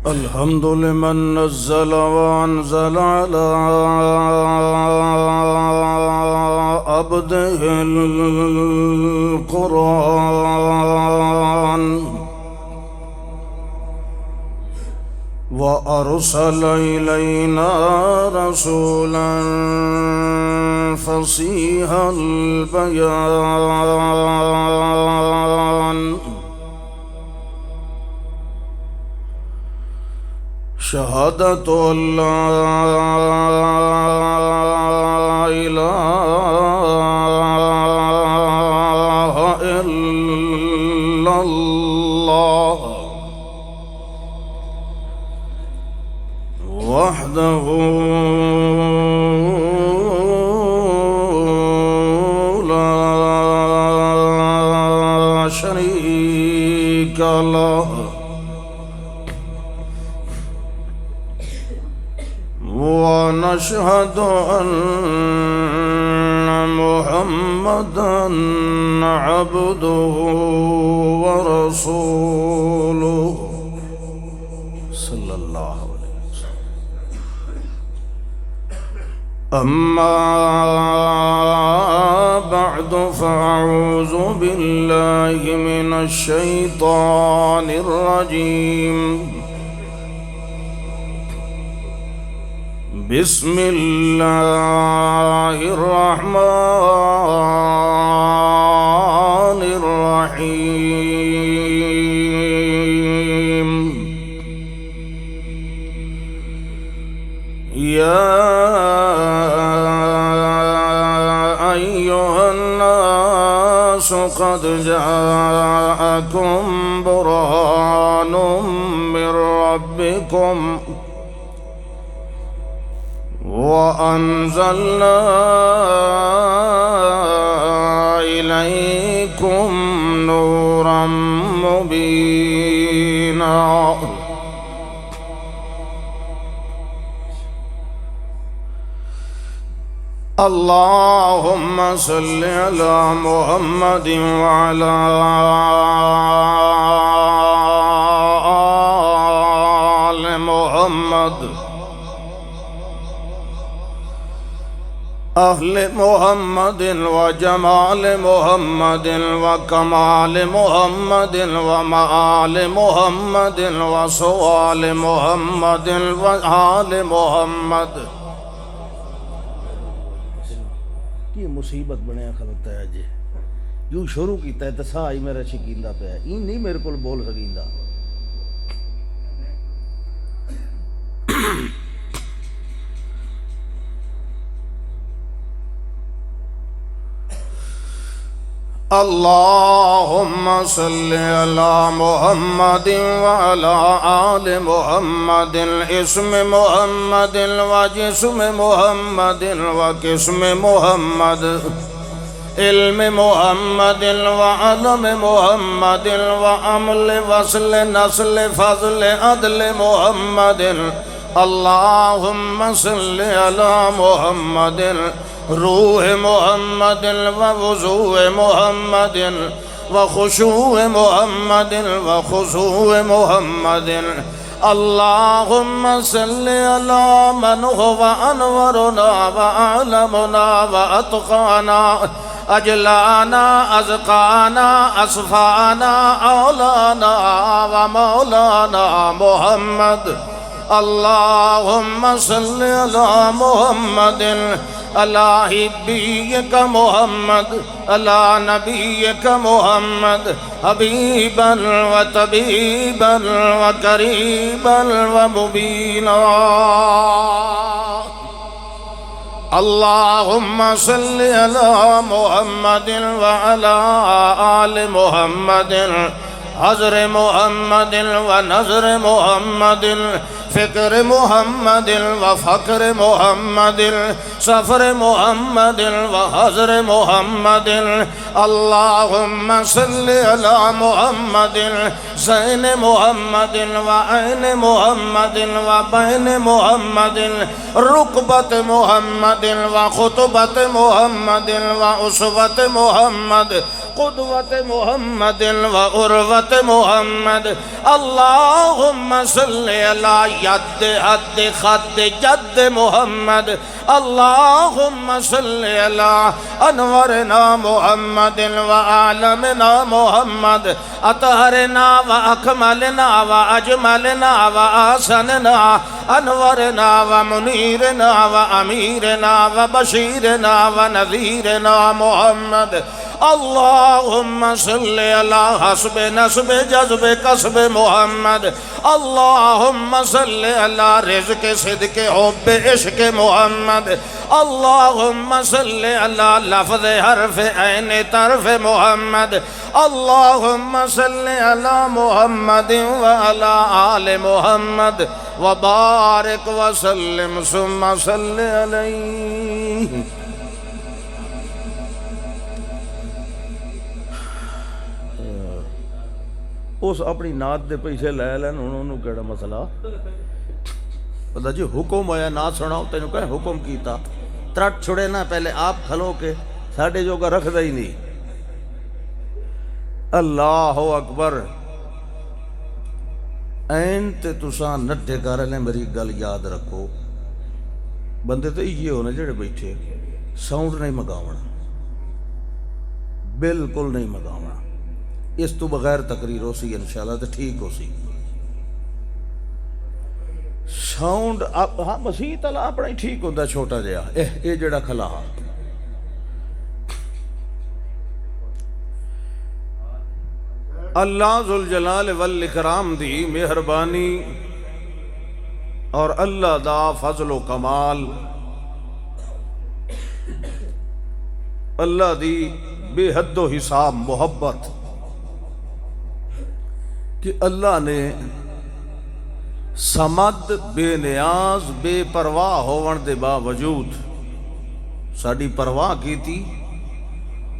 الحمد لمن نزل وأنزل على عبده القرآن وأرسل إلينا رسولا فصيح البيان شهادة أن لا إله إلا الله وحده لا شريك له ونشهد أن محمدًا عبده ورسوله صلى الله عليه وسلم. أما بعد فأعوذ بالله من الشيطان الرجيم. بسم الله الرحمن الرحيم. يا أيها الناس قد جاءكم برهان من ربكم وأنزلنا إليكم نورا مبينا. اللهم صل على محمد وعلى آل محمد أهل محمد وجمال محمد وكمال محمد ومآل محمد وصوال محمد وآل محمد. کی مصیبت بنیا کھلتا ہے جی یوں شروع کیتا ہے تسا آئی میرا شکیندہ پہ ہے این نہیں میرے کو بول سکیندہ. اللهم صل على محمد وعلى آل محمد. اسم محمد وجسم محمد وقسم محمد. علم محمد وعلم محمد وعمل وصل نسل فضل عدل محمد. اللهم صل على محمد روح محمد ووضوء محمد وخشوع محمد وخضوع محمد. اللهم صل على من هو أنورنا وأعلمنا وأتقانا أجلانا أزقانا أصفانا أولانا ومولانا محمد. اللهم صل على محمد على حبيك محمد على نبيك محمد حبيبا وطبيبا وقريبا ومبينا. اللهم صل على محمد وعلى آل محمد. حضر محمد ونظر محمد فکر محمد وفقر محمد سفر محمد وحضر محمد. اللهم صل على محمد زين محمد وعين محمد وبين محمد ركبة محمد وخطبة محمد وأسوة محمد قدوة محمد وأروة حضرت محمد اللہم صلی علی ید حد خد جد محمد اللہم صلی علی انورنا محمد و عالمنا محمد اطہرنا و اکملنا و اجملنا و آسننا انورنا و منیرنا و امیرنا و بشیرنا و نذیرنا محمد اللہم صلی علی حسب نسب جذب قصب محمد اللہم صلی علی رزق صدق حب عشق محمد اللہم صلی علی لفظ حرف عین طرف محمد اللہم صلی علی محمد وعلی آل محمد وبارک وسلم ثم صلی علیہ. اس اپنی نعت دے پیسے لے لین انہوں کیڑا مسئلہ پتہ جی حکم ہویا نعت سناؤ تینوں کہیں حکم کیتا ترٹ چھڑے نا پہلے آپ کھلو کے ساڑھے جو کا رکھ دائی نہیں. اللہ اکبر این تے تساں نٹھے کر لیں میری گل یاد رکھو بندے تو یہ ہونے جڑے بیٹھے ساؤنڈ نہیں مگاونا بالکل نہیں مگاونا اس تو بغیر تقریر ہو سی انشاءاللہ تو ٹھیک ہو سی. ساؤنڈ ہاں مسیح تلا اپنا ہی ٹھیک ہوتا چھوٹا جہا اے جڑا کھلا اللہ ذوالجلال والاکرام دی مہربانی اور اللہ دا فضل و کمال اللہ دی بے حد و حساب محبت کہ اللہ نے سمد بے نیاز بے پرواہ ہون دے باوجود ساڑی پرواہ کی تھی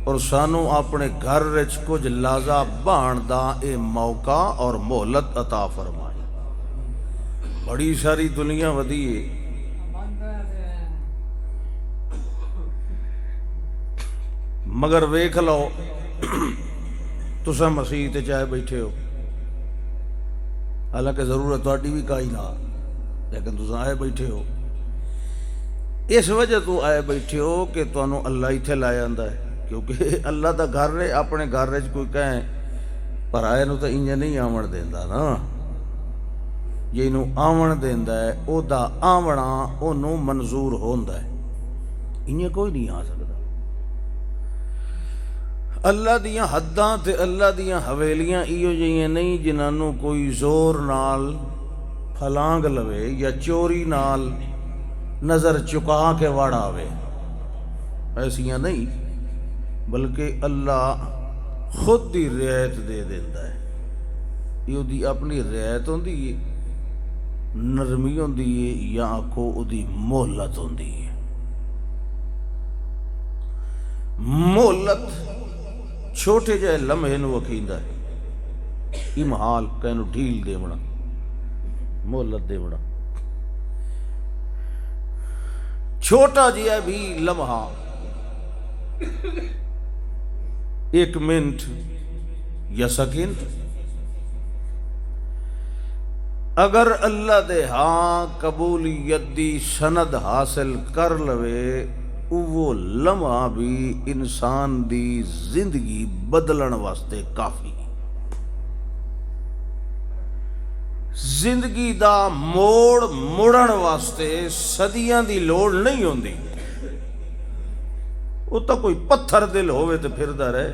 اور سانو اپنے گھر رچ کچھ لازا بان دا اے موقع اور مہلت عطا فرمائی. بڑی ساری دنیا ودیے مگر ویکھ لو تساں مسیح تے چاہے بیٹھے ہو حالانکہ ضرورت تھوڑی بھی کائی نہ لیکن تساں آئے بیٹھے ہو اس وجہ تو آئے بیٹھے ہو کہ تانوں اللہ ہی تھے لائے آندہ ہے کیونکہ اللہ دا گھر رہے اپنے گھر رہے کوئی کہیں پر آئے نو تو انجھے نہیں آمن دیندہ نا یہ نو آمن دیندہ ہے او دا آمنہ او نو منظور ہوندہ ہے انجھے کوئی نہیں آ سکتا. اللہ دیاں حداں تے اللہ دیاں حویلیاں ایو جائیں نہیں جنہوں کوئی زور نال پھلانگ لوے یا چوری نال نظر چکا کے واڑا آوے ایسیاں نہیں بلکہ اللہ خود دی رعایت دے دیندہ ہے. یہ دی اپنی رعایت ہوندی ہے نرمی ہوندی ہے یا آکھو دی مہلت ہوندی ہے. مہلت چھوٹے جائے لمحے نو وکھیندہ ہے امحال کہنو ڈھیل دے بڑا مہلت دے بڑا چھوٹا جیا بھی لمحہ ایک منٹ یا سیکنڈ اگر اللہ دے ہاں قبولیت دی سند حاصل کر لوے وہ لمحہ بھی انسان دی زندگی بدلن واسطے کافی. زندگی دا موڑ مڑن واسطے صدیاں دی لوڑ نہیں ہوندی. وہ تو کوئی پتھر دل ہوئے تو پھردہ رہے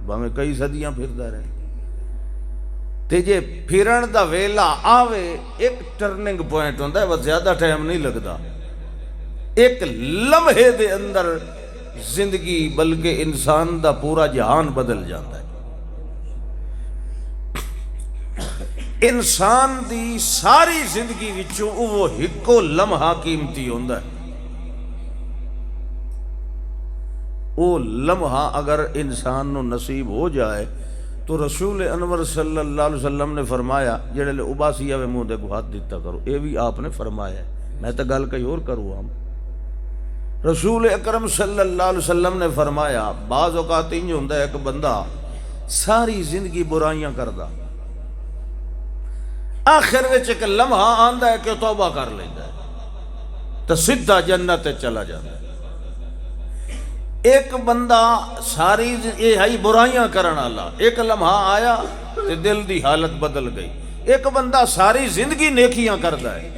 باہمیں کئی صدیاں پھردہ رہے تے جے پھرن دا ویلا آوے ایک ٹرننگ پوائنٹ ہوندہ ہے بس زیادہ ٹائم نہیں لگتا ایک لمحے دے اندر زندگی بلکہ انسان دا پورا جہان بدل جاتا ہے. انسان دی ساری زندگی وچوں وہ ہکو لمحہ قیمتی ہوندہ ہے. وہ لمحہ اگر انسان نو نصیب ہو جائے تو رسول انور صلی اللہ علیہ وسلم نے فرمایا جڑے لے اباسی آوے منہ دے کو ہاتھ دیتا کرو اے بھی آپ نے فرمایا ہے. میں تو گل کئی اور کروں ہم رسول اکرم صلی اللہ علیہ وسلم نے فرمایا بعض اوقات انج ہوندہ ہے ایک بندہ ساری زندگی برائیاں کردا، آخر وچ ایک لمحہ آندا ہے کہ توبہ کر لیندا ہے تو سیدھا جنت چلا جاتا ہے۔ ایک بندہ ساری یہ ہے برائیاں کرن والا، ایک لمحہ آیا تے دل دی حالت بدل گئی۔ ایک بندہ ساری زندگی نیکیاں کردا ہے،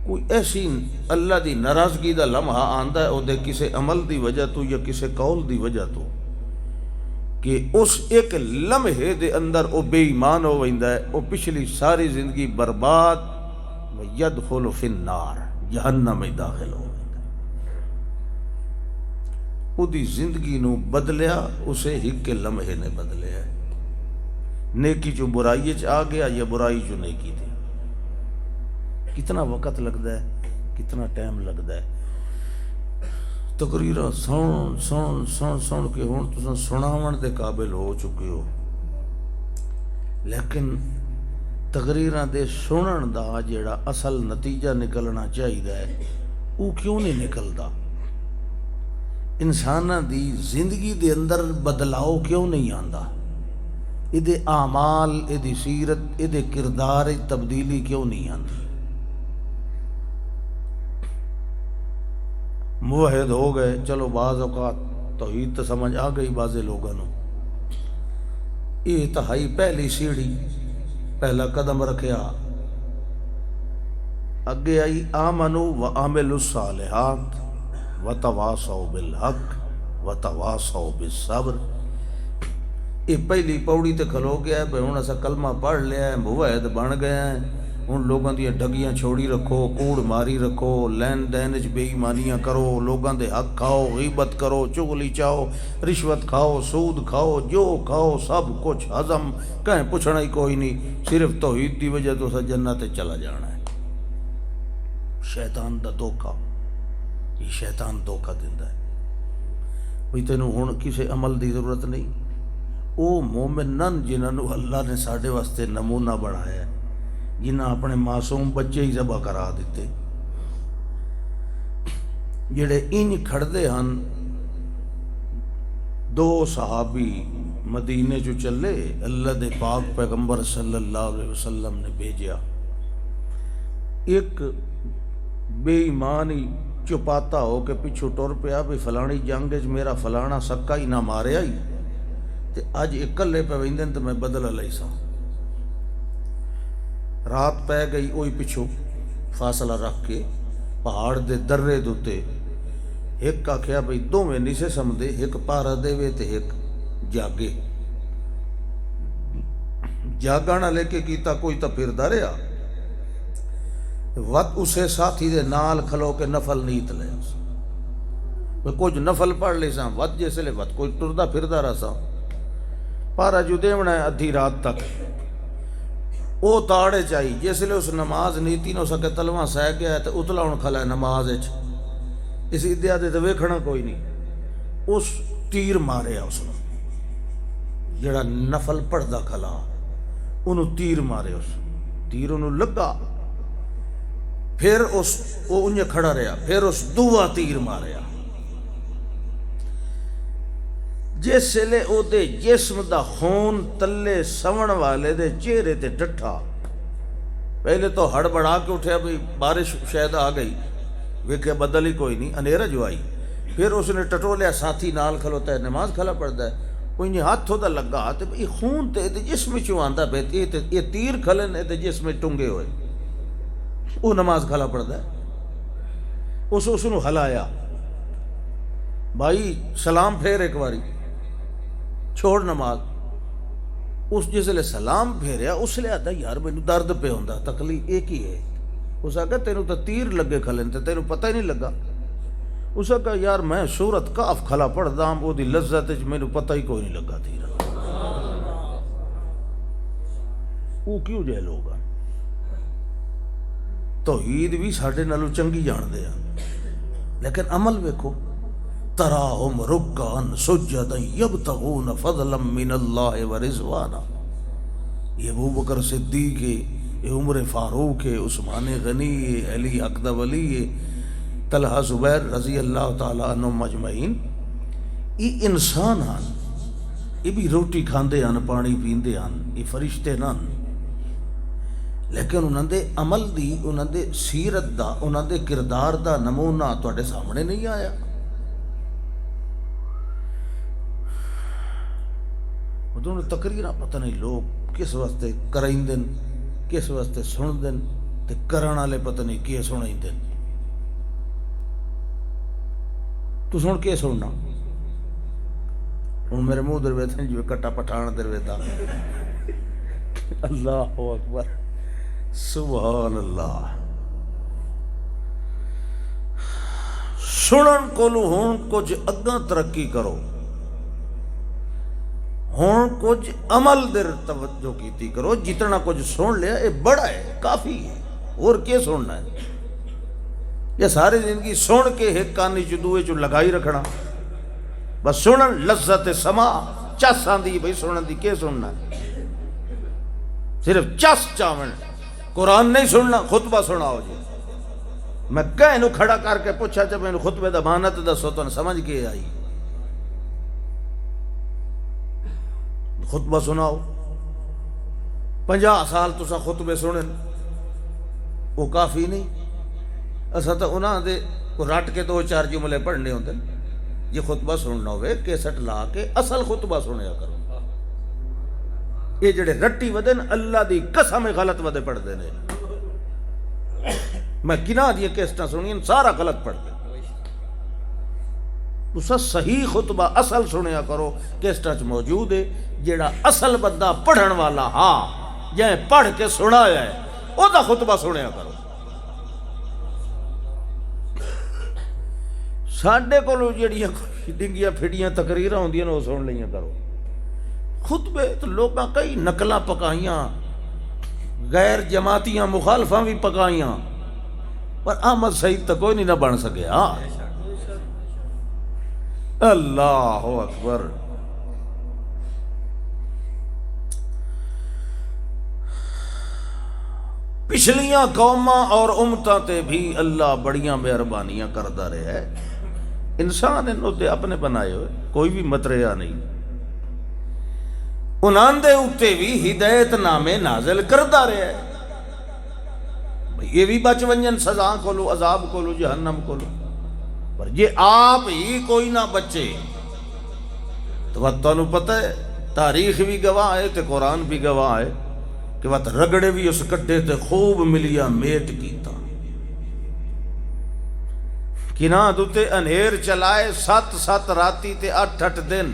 کوئی ایسی اللہ دی ناراضگی دا لمحہ آندا ہے او دے کسے عمل دی وجہ تو یا کسے قول دی وجہ تو کہ اس ایک لمحے دے اندر او بے ایمان ہو ویندا ہے، او پچھلی ساری زندگی برباد وَيَدْخُلُ فِي النَّارِ جہنم میں داخل ہو ویندا ہے۔ او دی زندگی نو بدلیا اسے ہک کے لمحے نے بدلیا ہے، نیکی جو برائی چ آ گیا یا برائی جو نیکی تھی۔ کتنا وقت لگتا ہے، کتنا ٹائم لگتا ہے تقریرا سن سن سن سن کے ہوں تساں سناون دے قابل ہو چکے ہو، لیکن تقریراں دے سنن دا جیڑا اصل نتیجہ نکلنا چاہیے وہ کیوں نہیں نکلدا؟ انساناں دی زندگی دے اندر بدلاؤ کیوں نہیں آندا؟ ادے اعمال، ادی سیرت، ادے کردار تبدیلی کیوں نہیں آندی؟ موحد ہو گئے، چلو بعض اوقات توحید تو سمجھ آ گئی بعض لوگوں نو، یہ تہائی پہلی سیڑھی پہلا قدم رکھیا، اگے آئی آمنو و عاملوا الصالحات وتواصوا بالحق وتواصوا بالصبر۔ یہ پہلی پوڑی تے کھلو گیا ہے، بھئی ہن اسا کلمہ پڑھ لیا ہے، موحد بن گئے ہیں، ہن لوگاں دی ڈگیاں چھوڑی رکھو، کوڑ ماری رکھو، لین دین وچ بے ایمانیاں کرو، لوگاں دے حق کھاؤ، غیبت کرو، چغلی چاہو، رشوت کھاؤ، سود کھاؤ، جو کھاؤ سب کچھ ہضم، کہیں پوچھنا ہی کوئی نہیں، صرف توحید دی وجہ تو اسا جنت چلا جانا ہے۔ شیطان دا دھوکا، یہ شیطان دھوکا دیندا ہے بھئی تینوں ہن کسے عمل دی ضرورت نہیں۔ او مومنن جنہاں نو اللہ نے ساڈے واسطے نمونہ بنایا ہے، جنہاں اپنے معصوم بچے ہی ذبح کرا دیتے، جڑے انج کھڑدے ہن۔ دو صحابی مدینے چو چلے، اللہ دے پاک پیغمبر صلی اللہ علیہ وسلم نے بھیجیا، ایک بے ایمانی چپاتا ہو کے پچھو ٹر پیا بھی فلانی جنگ وچ میرا فلانا سکا ہی نہ ماریا ہی تے اج اکلے پہ ویندن تے میں بدلہ لئی سا۔ رات پہ گئی، اوہی پچھو فاصلہ رکھ کے پہاڑ دے درے دوتے ایک آکھیا بھئی دوویں نہیں سے سمدے، ایک پارا دے وے تے ایک جاگے۔ جاگانا لے کے کیتا کوئی تا پھردا رہیا، وقت اسے ساتھی دے نال کھلو کے نفل نیت لے، کچھ نفل پڑھ لے سا، وقت جیسے لے وقت کوئی ٹردا پھردا رہا سا، پارا جو دیونا ہے ادھی رات تک او تاڑے چاہی، جس لئے اس نماز نیتی نہ سکے تلوہ سہ گیا ہے تو اتلا ان کھلا ہے نماز اچھ، اس ادھیا دے تو ویکھنا کوئی نہیں، اس تیر ماریا اس نے جڑا نفل پڑھ دا کھلا، انہوں تیر مارے، اس تیر انہوں لگا، پھر اس وہ انہیں کھڑا رہا، پھر اس دعا تیر ماریا، جس لے او دے جسم دا خون تلے سون والے دے چہرے تے ڈٹھا۔ پہلے تو ہڑ بڑھا کے اٹھیا بھی بارش شاید آ گئی، ویکھے بدل ہی کوئی نہیں، اندھیرا جو آئی، پھر اس نے ٹٹولیا ساتھی نال کھلوتا ہے، نماز کھلا پڑھتا ہے، انہیں ہاتھ ہوتا لگا تے یہ خون تے جسم چوں آندا پہ، یہ تیر کھلن تے جسم ٹنگے ہوئے، وہ نماز کھلا پڑھتا ہے، اس نے ہلایا، بھائی سلام پھیر ایک باری چھوڑ نماز، اس جس لئے سلام پھیریا اس لئے آتا یار مینوں درد پہ ہوندا، تکلیف ایک ہی ہے، اس آگا تینوں تو تیر لگے کھلن تے تینوں پتہ ہی نہیں لگا، اس آگا یار میں سورت کاف کھلا پڑھ دام، وہ دی لذت مینوں پتہ ہی کوئی نہیں لگا تیرا، وہ کیوں جے لوگا توحید بھی ساڑھے نالو چنگی جان دیا، لیکن عمل ویکھو، تراہم رکعن سجدا یبتغون فضلا من اللہ ورضوانا، یہ ابو بکر صدیق ہے، یہ عمر فاروق ہے، عثمان غنی ہے، علی حق دا ولی ہے، طلحہ زبیر رضی اللہ تعالیٰ عنہ مجمعین، یہ انسان ہیں یہ بھی روٹی کھاندے ہیں پانی پیندے ہیں یہ فرشتے نہ لیکن انہوں دے عمل دی انہوں دے سیرت دا انہوں دے کردار دا نمونہ تواڈے سامنے نہیں آیا انہوں نے تقریراں پتہ نہیں لوگ کس واسطے کرائیں دن کس واسطے سن دن تے کرن والے پتہ نہیں کی سنائیں دن تو سن کے سننا ہوں میرے منہ در ویتا جو کٹا پٹھان در ویتا اللہ اکبر سبحان اللہ سنن کولو ہون کچھ اگاں ترقی کرو ہون کچھ عمل در توجہ کیتی کرو جتنا کچھ سن لیا یہ بڑا ہے کافی ہے اور کیا سننا ہے یہ ساری زندگی سن کے ایک کانی چ دوئے چ لگائی رکھنا بس سنن لذت سما چس آندی بھئی سنن دی کیا سننا ہے صرف چس چاون قرآن نہیں سننا خطبہ سناؤ جی میں کہنو کھڑا کر کے پوچھا جب میں خطبے دا مانت دسو تو سمجھ کے آئی خطبہ سناؤ 50 سال تسا خطبے سنن وہ کافی نہیں اسا تو انہاں دے رٹ کے 2-4 جملے پڑھنے ہوتے یہ خطبہ سننا ہوئے کیسٹ لا کے اصل خطبہ سنیا کرو یہ جڑے رٹی ودن اللہ دی قسم غلط ودے پڑھ دے نے میں کنا دیا کیسٹاں سنیں سارا غلط پڑھ دے تسا صحیح خطبہ اصل سنیا کرو کیسٹاں چ موجود ہے جڑا اصل بندہ پڑھن والا ہاں جائیں پڑھ کے سنایا ہے او دا خطبہ سنیا کرو ساڈے کولوں جڑیاں ڈنگیاں پھڑیاں تقریراں ہوندیاں نے وہ سن لیاں کرو خطبے تو لوگاں کئی نقلاں پکائیاں غیر جماعتیاں مخالفاں بھی پکائیاں پر احمد سعید تو کوئی نہیں نہ بن سکیا اللہ اکبر پچھلیاں قوماں اور امتاں تے بھی اللہ بڑیاں مہربانیاں کردا رہا ہے انسان انہوں تے اپنے بنائے ہوئے کوئی بھی متریا نہیں انہاں دے اُتے بھی ہدایت نامے نازل کردا رہا ہے یہ بھی بچ ونجن سزا کولو عذاب کولو جہنم کولو پر یہ آپ ہی کوئی نہ بچے تو تانوں پتہ ہے تاریخ بھی گواہ ہے تے قرآن بھی گواہ ہے کہ وقت رگڑے بھی اس کٹے تے خوب ملیا میٹ کیتا کناں دوتے انہیر چلائے 7 راتی تے 8 دن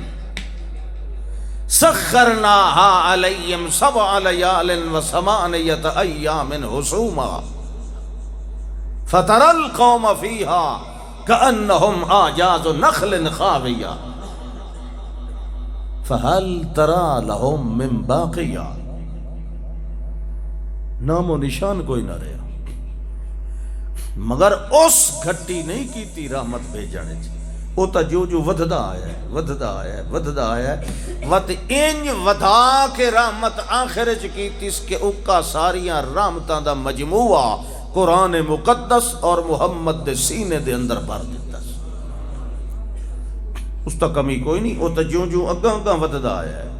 سخرناها علیہم 7 لیال و 8 ایام حسوما فتر القوم فیہا كأنهم آجاز نخل خاویہ فهل ترى لهم من باقیہ نام و نشان کوئی نہ رہا مگر اس گھٹی نہیں کیتی رحمت بھیجانے چی او تا جو ودھدا آیا ہے ودھدا آیا ہے وط انج ودا کے رحمت آخر چکیتی اس کے اکا ساریاں رحمتاں دا مجموعہ قرآن مقدس اور محمد دے سینے دے اندر بھر دیتا اس تا کمی کوئی نہیں او تا جو اگاں ودھدا آیا ہے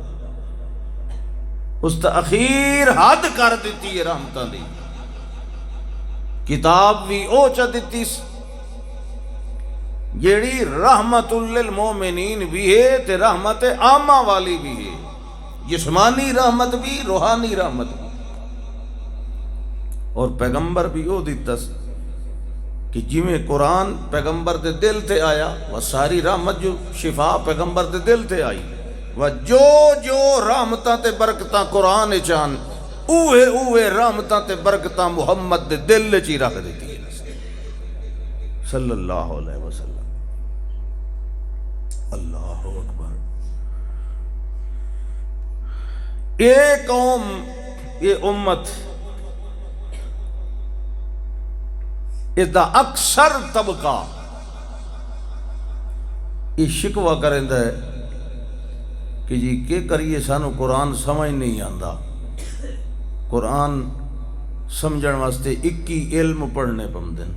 اس تا اخیر حد کر دیتی ہے رحمتاں دی کتاب بھی او چا دیتی جیڑی رحمت للمومنین بھی ہے تے رحمت عامہ والی بھی ہے جسمانی رحمت بھی روحانی رحمت بھی اور پیغمبر بھی او دیتا کہ جی میں قرآن پیغمبر دے دل تے آیا وہ ساری رحمت جو شفا پیغمبر دے دل تے آئی وہ جو رحمتاں تے برکتاں قرآن چان اوے رحمتاں تے برکتاں محمد دے دل چی رکھ دیتی ہے صلی اللہ علیہ وسلم اللہ اکبر یہ قوم یہ امت اس دا اکثر طبقہ یہ شکوہ کریں ہے کہ جی کہ کریے سانو قرآن سمجھ نہیں آندا قرآن سمجھن واسطے 21 علم پڑھنے پمدن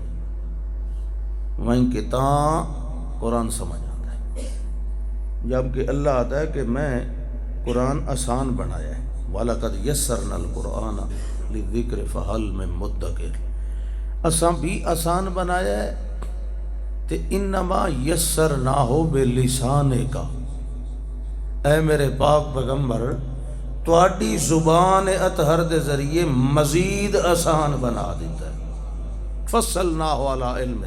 وہیں کہ تاں قرآن سمجھ آتا ہے جبکہ اللہ آتا ہے کہ میں قرآن آسان بنایا ہے. وَلَقَدْ يَسَّرْنَا الْقُرْآنَ لِلذِّكْرِ فَهَلْ مِن مُدَّكِرٍ. اساں بھی آسان بنایا ہے تے انما یسرناہ بلسانک. اے میرے پاک پیغمبر تواڈی زبان اطہر دے ذریعے مزید آسان بنا دیتا ہے. فصلناہ علی علم.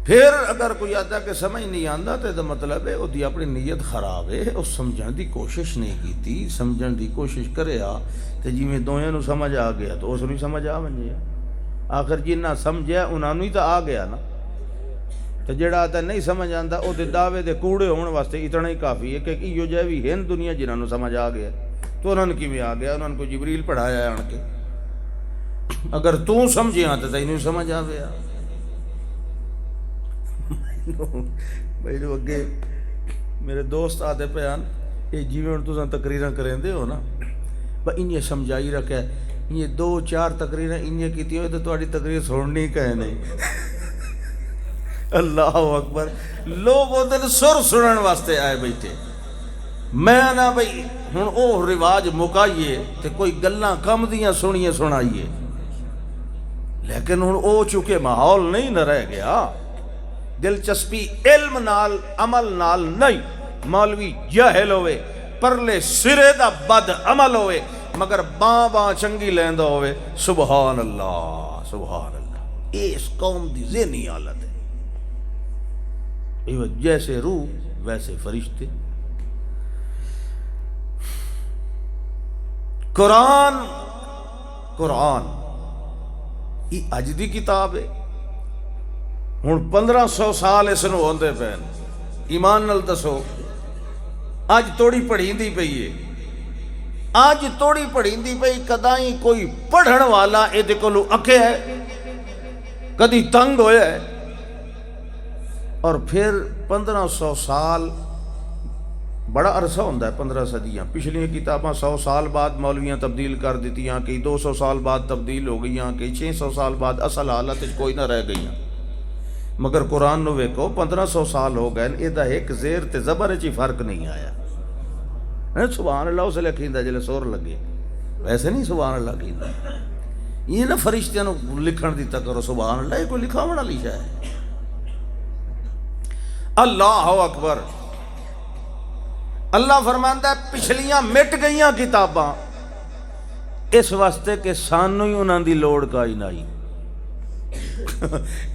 پھر اگر کوئی آتا کہ سمجھ نہیں آندا تے دا مطلب ہے وہ اپنی نیت خراب ہے، اس سمجھن دی کوشش نہیں کیتی. سمجھن دی کوشش کرے آ تے جویں دویاں نو سمجھ آ گیا تو اس نو سمجھ آ ونجے. آخر جنہ سمجھیا انہاں نو ہی تو آ گیا نا. تو جڑا آتا نہیں سمجھ آندا او دے دعوے دے کوڑے ہونے واسطے اتنا ہی کافی ہے کہ ایو جے بھی ہیں دنیا جنہاں نو سمجھ آ گیا تو انہاں نے کیویں آ گیا؟ انہاں کو جبریل پڑھایا ہے آن کے. اگر تو سمجھیا تے تینوں سمجھ آ گیا. بھائی اگے میرے دوست آتے پہ آن یہ جیویں ہن تساں تقریراں کریندے ہو نا انہیں سمجھائی رکھا یہ 2-4 تقریراں انہیں کیتی ہوئے تو تہاڈی تقریر سننی کہے نہیں. اللہ اکبر. لوگ ادھر سر سنن واسطے آئے بیٹھے. میں نہ بھئی ہن او رواج مکائیے تے کوئی گلاں کم دیاں سنیے سنائیے. لیکن ہن او چونکہ ماحول نہیں نہ رہ گیا. دلچسپی علم نال عمل نال نہیں. مولوی جاہل ہوئے پرلے سرے دا بد عمل ہوئے مگر باں چنگی لیندہ ہوئے. سبحان اللہ سبحان اللہ. اس قوم دی ذہنی حالت ہے. جیسے روح ویسے فرشتے. قرآن یہ اج دی کتاب ہے. ہن 1500 سال اس نو ہوندے پے. ایمان نال دسو اج توڑی پڑھیندی پئی ہے. اج توڑی پڑھیندی پئی. کدائیں کوئی پڑھن والا اے کولو اکھے ہے؟ کدی تنگ ہویا ہے؟ اور پھر 1500 سال بڑا عرصہ ہوندہ ہے. 15 صدیاں پچھلی کتاباں 100 سال بعد مولویاں تبدیل کر دیتیاں، کئی 200 سال بعد تبدیل ہو گئیاں، کئی 600 سال بعد اصل حالت کوئی نہ رہ گئیاں. مگر قرآن نو ویکھو 1500 سال ہو گئے ایدہ ایک زیر تے زبر چی فرق نہیں آیا. سبحان اللہ اسے لکھیندہ جلے سور لگے ویسے نہیں سبحان اللہ کیندہ. یہ نہ فرشتیاں نو لکھن دیتا کرو سبحان اللہ. یہ کوئی لکھاونا لیشا ہے. اللہ اکبر. اللہ فرماندا ہے پچھلیاں مٹ گئیاں کتاباں اس واسطے کہ سانو ہی انہاں دی لوڑ کائی نائی.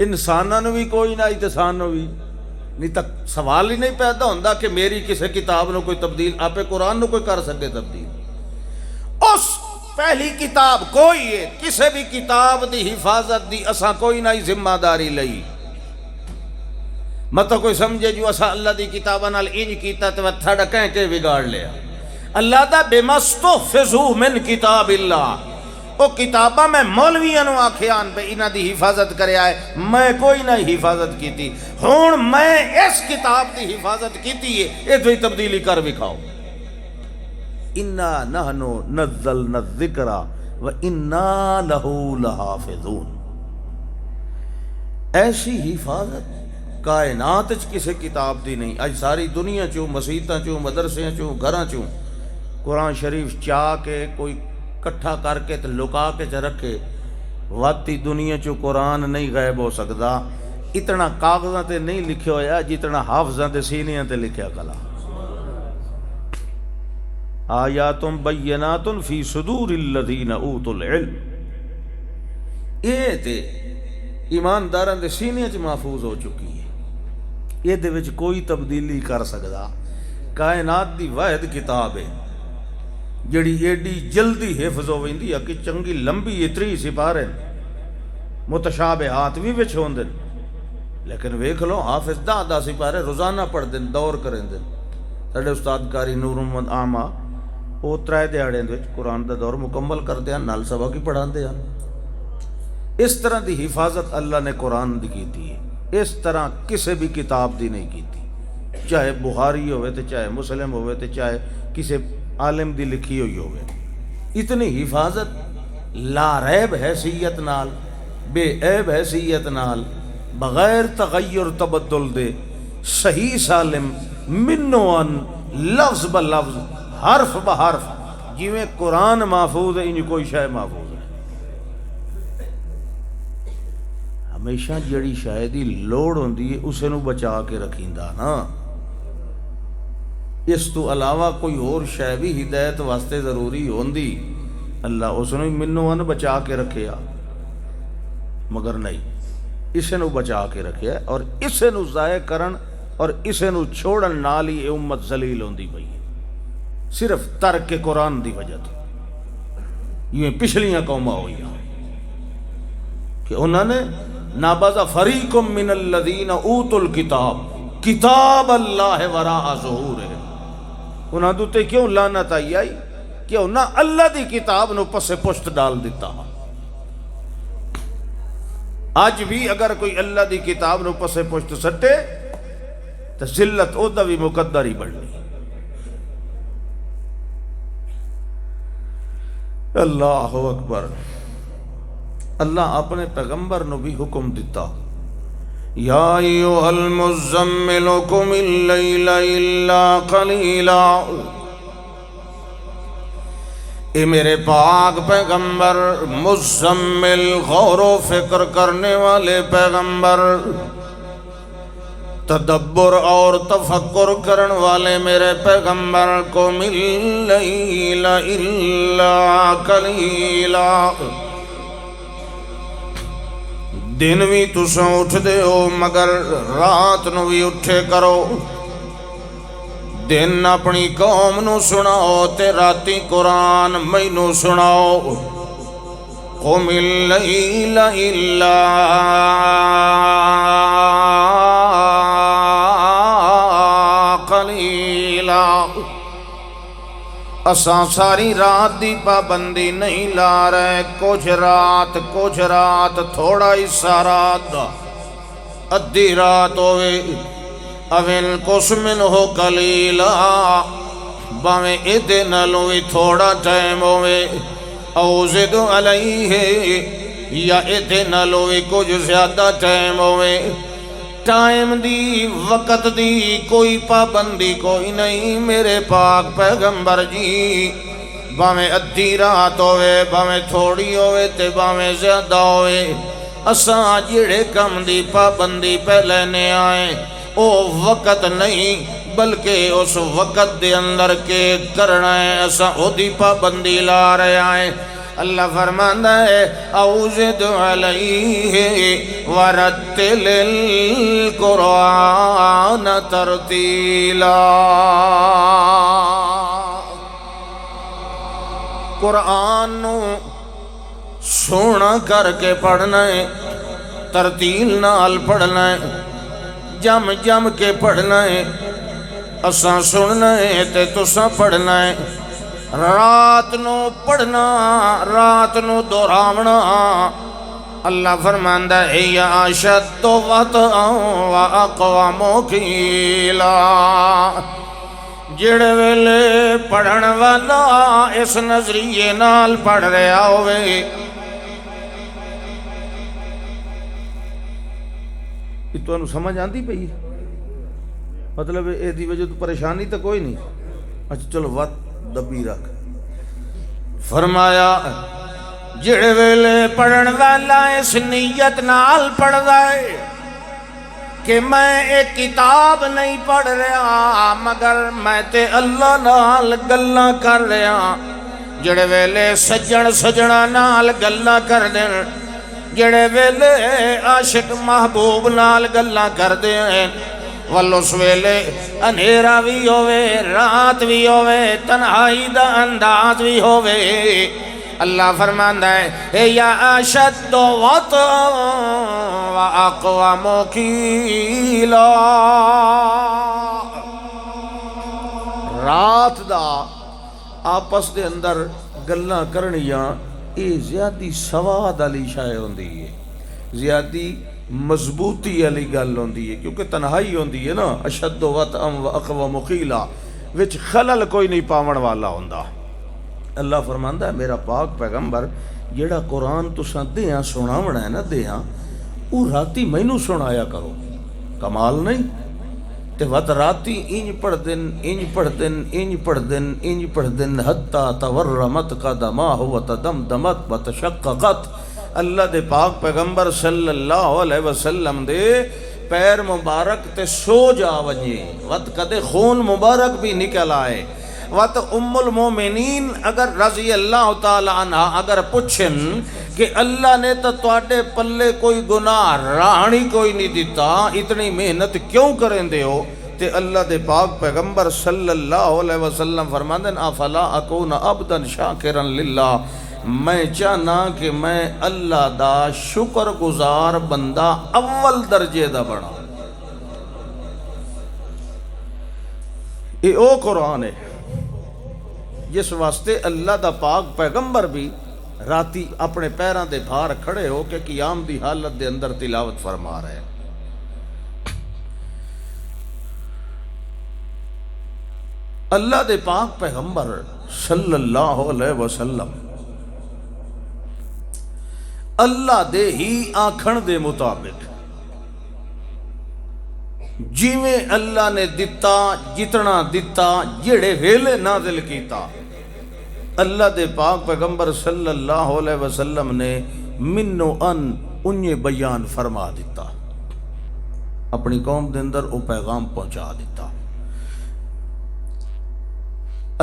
انساناں نو بھی کوئی نائی تے سانو بھی نہیں. تک سوال ہی نہیں پیدا ہوندا کہ میری کسی کتاب نو کوئی تبدیل آپ قرآن نو کوئی کر سکے تبدیل. اس پہلی کتاب کوئی ہے. کسی بھی کتاب دی حفاظت دی اساں کوئی نائی ذمہ داری لئی. مطلب کوئی سمجھے جو اسا اللہ دی کتابہ نال انج کیتا تو تھڑا کہیں کے بگاڑ لیا. اللہ دا بمستحفظو من کتاب اللہ. او کتابہ میں مولویاں نو آکھیان پہ انہ دی حفاظت کرے آئے. میں کوئی نہ حفاظت کیتی. ہون میں اس کتاب دی حفاظت کیتی ہے. یہ تو تبدیلی کر بکھاؤ. انا نحنو نزلنا الذکر و انا لہو لحافظون. ایسی حفاظت کائنات کسی کتاب دی نہیں. اج ساری دنیا چوں مسیتاں چوں مدرسیاں چوں گھراں چوں قرآن شریف چاہ کے کوئی کٹھا کر کے تے لکا کے چ رکھے. واتی دنیا چوں قرآن نہیں غائب ہو سکتا. اتنا کاغذاں تے نہیں لکھے ہویا جتنا حافظاں تے سینیاں تے لکھیا کلا. آیات بینات فی صدور الذین اوتوا العلم. یہ تے ایمانداراں دے سینے چ محفوظ ہو چکی ہے. یہ دے وچ کوئی تبدیلی کر سکدا. کائنات دی واحد کتاب ہے جڑی ایڈی جلدی حفظ ہو ویندی ہے کہ چنگی لمبی اتری سپارے متشابہات بھی وچ ہوندے. لیکن ویکھ لو حافظ 10 سپارے روزانہ پڑھ دین دور کریں دین. ساڈے استاد قاری نور محمد عامہ وہ 3 دیہاڑے وچ قرآن دا دور مکمل کردے ہیں نال سبق ہی پڑھاندے ہیں. اس طرح دی حفاظت اللہ نے قرآن دی کیتی ہے. اس طرح کسی بھی کتاب دی نہیں کیتی. چاہے بخاری ہوئے تے چاہے مسلم ہوئے تے چاہے کسی عالم دی لکھی ہوئی ہوئے. اتنی حفاظت لا ریب حیثیت نال بے عیب حیثیت نال بغیر تغیر تبدل دے صحیح سالم منو ان لفظ بلفظ حرف بحرف جویں قرآن محفوظ ہے انج کوئی شے محفوظ ہے. ہمیشہ جڑی شے دی لوڑ ہوندی ہے اسے نو بچا کے رکھیندا نا. اس تو علاوہ کوئی اور شے بھی ہدایت واسطے ضروری ہوندی اللہ اس نے منو ان بچا کے رکھیا مگر نہیں اسے نو بچا کے رکھیا اور اسے نو ضائع کرن اور اسے نو چھوڑن نال ہی امت ذلیل ہوندی پئی صرف ترک قرآن دی وجہ تو. یہ پچھلیاں قوماں ہوئیاں کہ انہوں نے نابذ فریق من الذین اوتوا الکتاب کتاب اللہ وراء ظہورہم. انہاں دوتے کیوں لعنت آئی کہ انہاں اللہ دی کتاب نو پس پشت ڈال دیتا. آج بھی اگر کوئی اللہ دی کتاب نو پس پشت سٹے تو ذلت او دا بھی مقدر ہی بڑھنی. اللہ اکبر. اللہ اپنے پیغمبر نو بھی حکم دیتا یا ایھا المزمل قم اللیل الا قلیلا. اے میرے پاک پیغمبر مزمل غور و فکر کرنے والے پیغمبر تدبر اور تفکر کرن والے میرے پیغمبر قم اللیل الا قلیلا. دن بھی تساں اٹھ دے ہو مگر رات نو بھی اٹھے کرو. دن اپنی قوم نو سناؤ تے راتی قرآن مینوں سناؤ. قم اللیل الا قلیلا. اساں ساری رات دی پابندی نہیں لا رہے. کچھ رات تھوڑا حصہ رات دا ادھی رات ہوئے اوین کس منہ قلیلا باویں ادھے نالوں بھی تھوڑا ٹائم ہوئے او زد علیہ یا ادھے نالوں بھی کچھ زیادہ ٹائم ہوئے. ٹائم دی وقت دی کوئی پابندی کوئی نہیں میرے پاک پیغمبر جی. باویں ادھی رات ہوئے باویں تھوڑی ہوئے تے باویں زیادہ ہوئے اساں جڑے کم دی پابندی پہ لینے آئے او وقت نہیں بلکہ اس وقت دے اندر کے کرنا ہے اساں او دی پابندی لا رہے آئے. اللہ فرماندہ ہے اوزد علیہ ورتل القرآن ترتیلا. قرآن نو سونا کر کے پڑھنا ہے ترتیل نال پڑھنا ہے جم جم کے پڑھنا ہے. اساں سننا ہے تے تساں پڑھنا ہے. رات نو پڑھنا رات نو دہراونا. اللہ فرماندا ہے یا اشد وطئا واقوم قیلا. جڑے ویلے پڑھن والا اس نظریے نال پڑھ رہا ہوئے تانوں سمجھ آندی پئی مطلب اے دی وجہ تو پریشانی تو کوئی نہیں. اچھا چلو وقت دبی رکھ. فرمایا جڑے ویلے پڑھن والا اس نیت نال پڑھدا ہے کہ میں ایک کتاب نہیں پڑھ رہا مگر میں تے اللہ نال گلاں کر رہا. جڑے ویلے سجن سجنا نال گلاں کر دین جڑے ویلے عاشق محبوب نال گلاں کر دے ہیں ول اس ویلے اندھیرا بھی ہوئے رات بھی ہوئے تنہائی دا انداز بھی ہوئے. اللہ فرماندا ہے اے یا اشد وطئا واقوم قیلا. رات دا آپس دے اندر گلاں کرنیاں اے زیادی سواد علی شے ہوندی ہے زیادی مضبوطی علی گل ہوندی ہے کیونکہ تنہائی ہوندی ہے نا. اشد وطئا واقوم قیلا وچ خلل کوئی نہیں پاون والا ہوندا. اللہ فرماندا ہے میرا پاک پیغمبر جیڑا قرآن تساں دیاں سناونا ہے نا دیاں او راتی مینوں سنایا کرو. کمال نہیں تے وت راتی انج پڑھ دن انج پڑھ دن انج پڑھ دن انج پڑھ دن حتی تورمت قدماہ وتدمدمت وتشققت. اللہ دے پاک پیغمبر صلی اللہ علیہ وسلم دے پیر مبارک تے سو جا ونجے وت کدے خون مبارک بھی نکل آئے. وت ام المومنین اگر رضی اللہ تعالی عنہ اگر پوچھن کہ اللہ نے تو تواڈے پلے کوئی گناہ راہنی کوئی نہیں دیتا، اتنی محنت کیوں کریں دے ہو؟ تے اللہ دے پاک پیغمبر صلی اللہ علیہ وسلم فرماندے افلا اکون عبدا شاکرا للہ، میں چاہنا کہ میں اللہ دا شکر گزار بندہ اول درجے دا بنا. یہ او قرآن ہے جس واسطے اللہ دا پاک پیغمبر بھی راتی اپنے پیراں دے بھار کھڑے ہو کے قیام دی حالت دے اندر تلاوت فرما رہے ہیں. اللہ دے پاک پیغمبر صلی اللہ علیہ وسلم اللہ دے ہی آکھن دے مطابق جیویں اللہ نے دتا جتنا دتا جڑے ویلے نازل کیتا، اللہ دے پاک پیغمبر صلی اللہ علیہ وسلم نے منو انہیں بیان فرما دیتا، اپنی قوم دے اندر وہ پیغام پہنچا دیتا.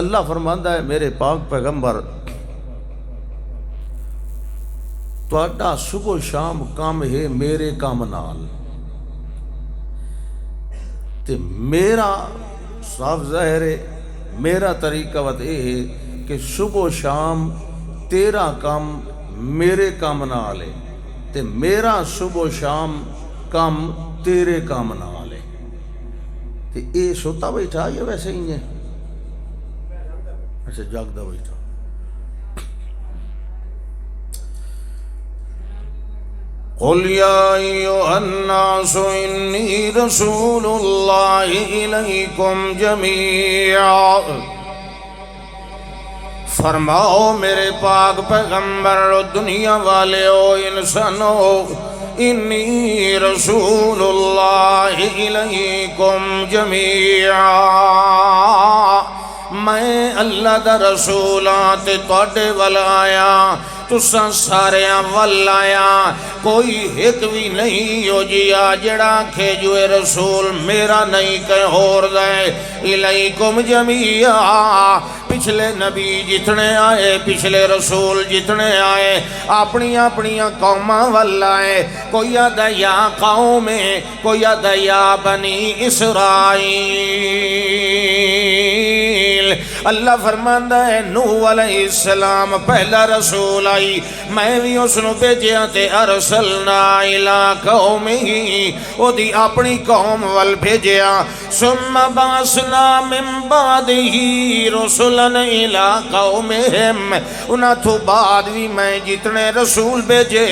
اللہ فرماندا ہے میرے پاک پیغمبر تواڈا صبح شام کام ہے میرے کام نال، تے میرا صاف ظاہر ہے میرا طریقہ وت یہ ہے کہ صبح شام تیرا کام میرے کام نال ہے تے میرا صبح شام کام تیرے کام نال ہے. تے اے سوتا بیٹھا یا ویسے ہی ہے؟ اچھا جاگدا بیٹھا. قل یا ایھا الناس انی رسول اللہ الیکم جمیعا، فرماؤ میرے پاک پیغمبر دنیا والے ہو انسانو، انی رسول اللہ الیکم جمیعا، میں اللہ دا رسول ہاں تے تواڈے ول آیا، تساں سارے ول آیا. کوئی ایک بھی نہیں ہو جیا جڑا کہ جو رسول میرا نہیں کہ ہور دے. الیکم جمیعا، پچھلے نبی جتنے آئے پچھلے رسول جتنے آئے اپنی اپنی قوماں ول آئے. کوئی آدھا یا قوم، کوئی آدھا یا بنی اسرائیل. اللہ فرماندا ہے نوح علیہ السلام پہلا رسول آئی، میں بھی اس نو بھیجیا تے ارسلنا الی قومہ، او دی اپنی قوم ول بھیجیا. ثم بعثنا من بعدہ رسلا الی قومہم، انہاں تو بعد بھی میں جتنے رسول بھیجے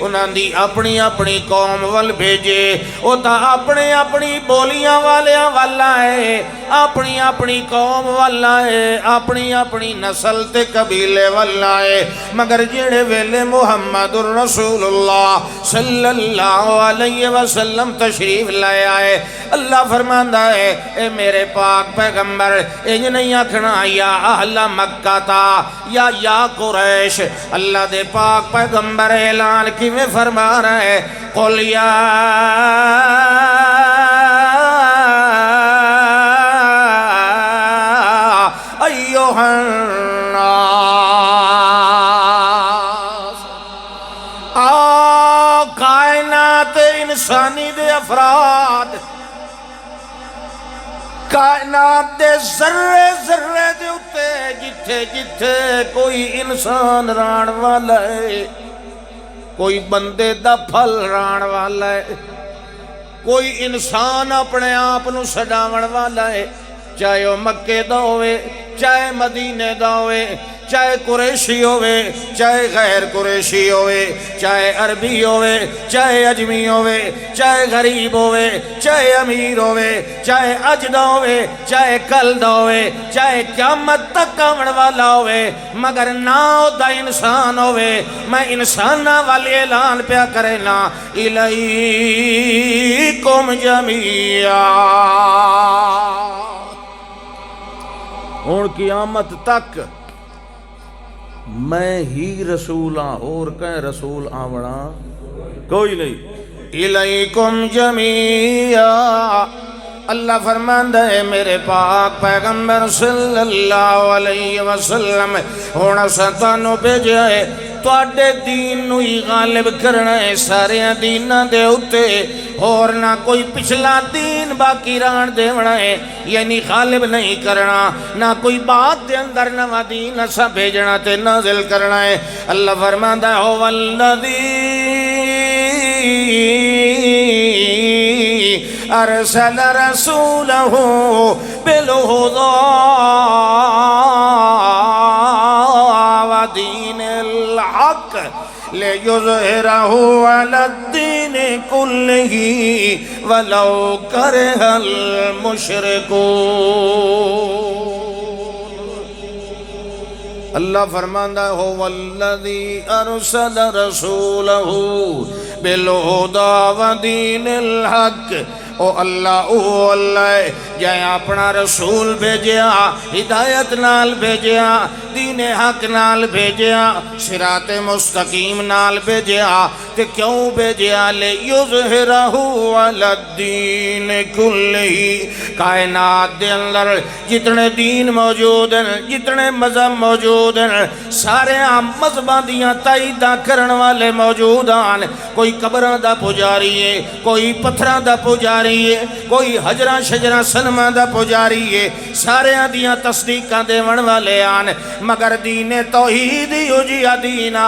انہاں دی اپنی اپنی قوم ول بھیجے. او تا اپنے اپنی بولیاں والیاں ول آئے، اپنی اپنی قوم ول آئے، اپنی اپنی نسل تے قبیلے ول آئے. مگر جڑے ویلے محمد الرسول اللہ صلی اللہ علیہ وسلم تشریف لے آئے، اللہ فرماندا ہے اے میرے پاک پیغمبر انج نہیں آکھنا یا اہل مکہ تا یا قریش. اللہ دے پاک پیغمبر اعلان کیویں فرما رہا ہے قل یا ایھا الناس، کائنات انسانی دے افراد، کائنات دے ذرے ذرے دے اتے جتھے جتھے کوئی انسان ران والا ہے، کوئی بندے دا پھل ران والا ہے، کوئی انسان اپنے آپ نو سجاون والا ہے، چاہے وہ مکے دا ہوئے چاہے مدینے دا ہوئے، چاہے قریشی ہوئے، چاہے غیر قریشی ہوئے، چاہے عربی ہوئے، چاہے اجمی ہوئے، چاہے غریب ہوئے، چاہے امیر ہوئے، چاہے اج دا ہوئے، چاہے کل دا ہوئے، چاہے قیامت تک آون والا ہوئے، مگر نہ دا انسان ہوئے، میں انسانہ والی اعلان پیا کرے نا الیکم جمیعا۔ اور قیامت تک میں ہی رسول ہاں، اور کہیں رسول آونا کوئی نہیں۔ الیکم جمیعا، اللہ فرماندا ہے میرے پاک پیغمبر صلی اللہ علیہ وسلم ہونا ستانو بھیجا ہے تواڈے دین نو ہی غالب کرنا ہے سارے دیناں دے اُتے، اور نہ کوئی پچھلا دین باقی رہن دیونا ہے، یعنی غالب نہیں کرنا، نہ کوئی بات دے اندر نواں دین اسا بھیجنا تے نازل کرنا ہے۔ اللہ فرماندا ہے هو الذی ارسل رسولہ بالہدی ودین الحق لیظہرہ علی الدین کلہ ولو کرہ المشرکون۔ اللہ فرماندا ہے هو الذی ارسل رسولہ بالہدی ودین الحق، او اللہ جائے اپنا رسول بھیجیا، ہدایت نال بھیجیا، دین حق نال بھیجیا، صراط مستقیم نال بھیجیا، تے کیوں بھیجیا؟ لیظہرہ علی الدین کلہ، کائنات دے اندر جتنے دین موجود ہیں، جتنے مذہب موجود ہیں، سارے مذہباں دیاں تائیداں کرن والے موجود ہیں، کوئی قبراں دا پجاری ہے، کوئی پتھراں دا پجاری ہے، کوئی حجراں شجراں صنماں دا پجاری ہے، سارے دیاں تصدیقاں دیون والے آن، مگر دین توحید ہو جیا دینا،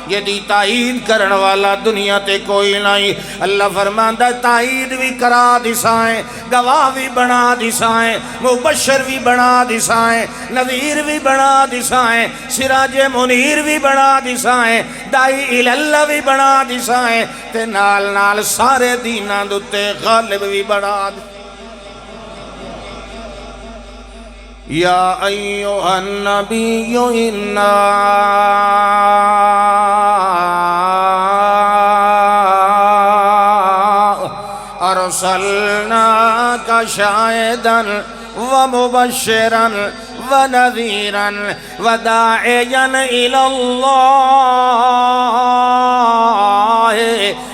یہ دی تائید کرن والا دنیا تے کوئی نہیں۔ اللہ فرماندا تائید بھی کرا دسائیں، گواہ بھی بنا دسائیں، مبشر بھی بنا دسائیں، نذیر بھی بنا دسائیں، سراج منیر بھی بنا دسائیں، دائی اللہ بھی بنا دسائیں، تے نال نال سارے دیناں دوتے غالب بھی بنا دسائیں۔ یا ایوہا النبی انا ارسلناک شاہدا ومبشرا ونذیرا وداعیا الی اللہ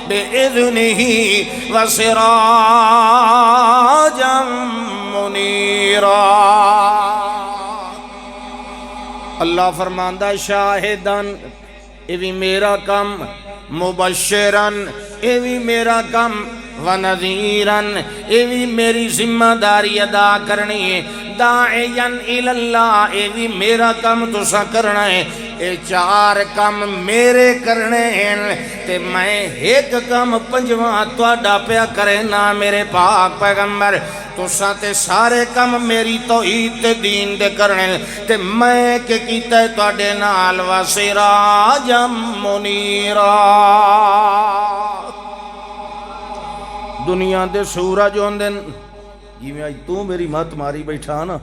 بإذنہ وسراجا منیرا۔ اللہ فرماندا شاہدن، یہ بھی میرا کم، مبشرن، یہ بھی میرا کم، ونذیرن، یہ بھی میری ذمہ داری ادا کرنی ہے، داعیاً الاللہ، یہ بھی میرا کم تسا کرنا ہے، یہ چار کم میرے کرنے ہیں، تے میں ایک کم پنجواں تواڈا پیا کرے نا میرے پاک پیغمبر، تسا تے سارے کم میری توحید تے دین دے کرنے، تے میں کہ کیتا ہے تواڈے نال وسراجا منیرا۔ دنیا دے سورج ہوندے جی میں آج تو میری مت ماری بیٹھا نا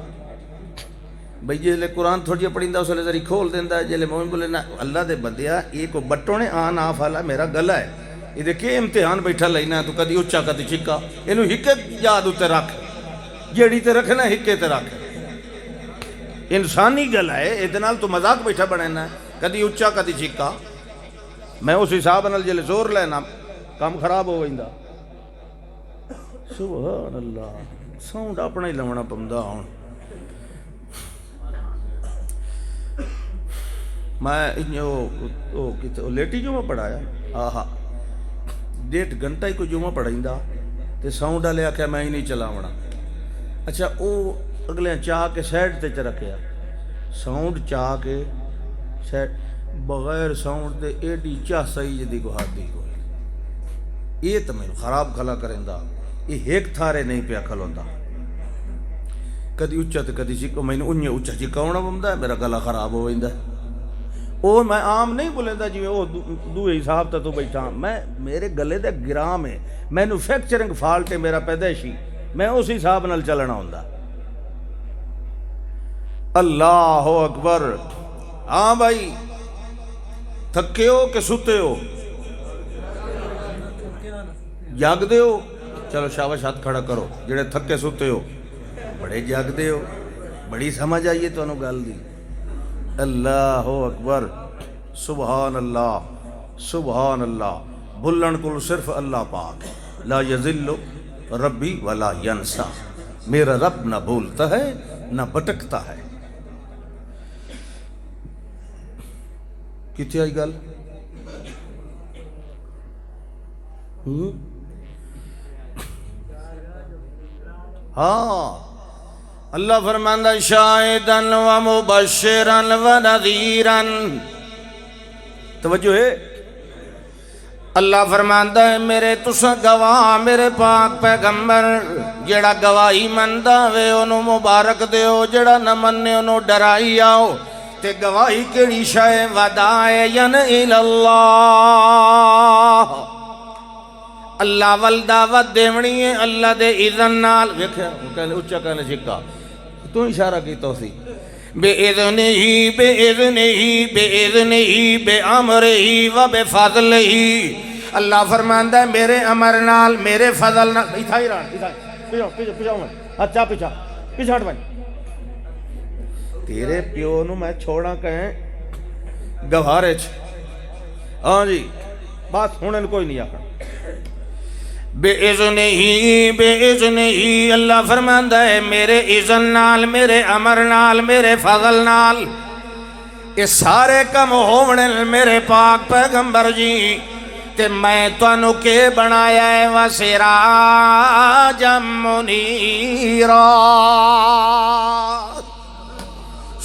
بھئی جلے قرآن تھوڑی جی پڑھیں دا اس لئے ذری کھول دیں دا، جلے مومن بولے نا اللہ دے بندیا ایک بٹوں نے آن آف آلا میرا گلا ہے، یہ دیکھے امتحان بیٹھا لینا تو کدی اچھا کدی چکا، انہوں ہکے یاد ہوتے رکھ، جیڑی تے رکھنا ہکے تے رکھ، انسانی گلا ہے، ادنال تو مذاق بیٹھا بڑھنا ہے، کدی اچھا کدی چکا، میں اس حساب نال جلے زور لینا کام خراب ہو گئیں دا۔ سبحان اللہ، ساؤنڈ اپنا ہی لونا پمدا ہوں۔ میں لیٹی جمعہ پڑھایا، آہا 1.5 گھنٹہ ہی کوئی جمعہ پڑھائیں دا تے ساؤنڈ لے آکھیا میں ہی نہیں چلاونا۔ اچھا او اگلے چاہ کے سیڈ تے چ رکھیا، ساؤنڈ چاہ کے سیڈ بغیر ساؤنڈ تے ایڈی چاہ سہی جدی کو ہاتھ دی کوئی، یہ تو میں خراب کھلا کریں دا، یہ ایک تھارے نہیں پیا کھلوں دا۔ کدی اچا تو کدی چکو، مینوں انہیں اچا چکاؤنا پوندا ہے، میرا گلا خراب ہو جاندا ہے۔ وہ میں عام نہیں بولیندا جی وہ دوے حساب تے تو بیٹھا، میں میرے گلے دے گرام ہے، مینوں فریکچرنگ فالٹ ہے میرا پیدائشی، میں اس حساب نال چلنا ہوندا۔ اللہ اکبر۔ ہاں بھائی، تھکے ہو کہ ستے ہو؟ جاگدے ہو؟ چلو شاباش، ہاتھ کھڑا کرو جڑے تھکے ستے ہو، بڑے جاگدے ہو، بڑی سمجھ آئیے تو انہوں گل دی۔ اللہ اکبر، سبحان اللہ سبحان اللہ۔ بھلن کل صرف اللہ پاک، لا یذل ربی ولا ینسا، میرا رب نہ بھولتا ہے نہ بٹکتا ہے۔ کتنے آئی گل؟ ہاں، اللہ فرماندہ شاہدن و مبشرن و نذیرن۔ توجہ ہے، اللہ فرماندہ ہے میرے تسا گواہ، میرے پاک پیغمبر، جڑا گواہی مندہ وے انہوں مبارک دیو، جڑا نہ مننے انہوں ڈرائی آؤ۔ تے گواہی کیڑی شے؟ وداعین الاللہ، اللہ والدعوت دیونی ہے اللہ دے اذن نال۔ ویکھیا اچا کہنے چکا تو اشارہ کیتا سی، بے اذنہی بے اذنہی بے اذنہی بے امرہی و بے فضلہی۔ اللہ فرماندا ہے میرے امر نال، میرے فضل نال۔ ایتھا ہی رہن، ایتھا پیچھا میں اچھا پیچھا ہٹ بھائی، تیرے پیو نو میں چھوڑا کہیں گوارے چ۔ ہاں جی بات ہونن کوئی نہیں آکھا۔ بے اذنہی بے اذنہی، اللہ فرماندا ہے میرے اذن نال، میرے امر نال، میرے فضل نال یہ سارے کم ہونے میرے پاک پیغمبر جی۔ تے میں تانوں کے بنایا ہے وسراجا منیرا،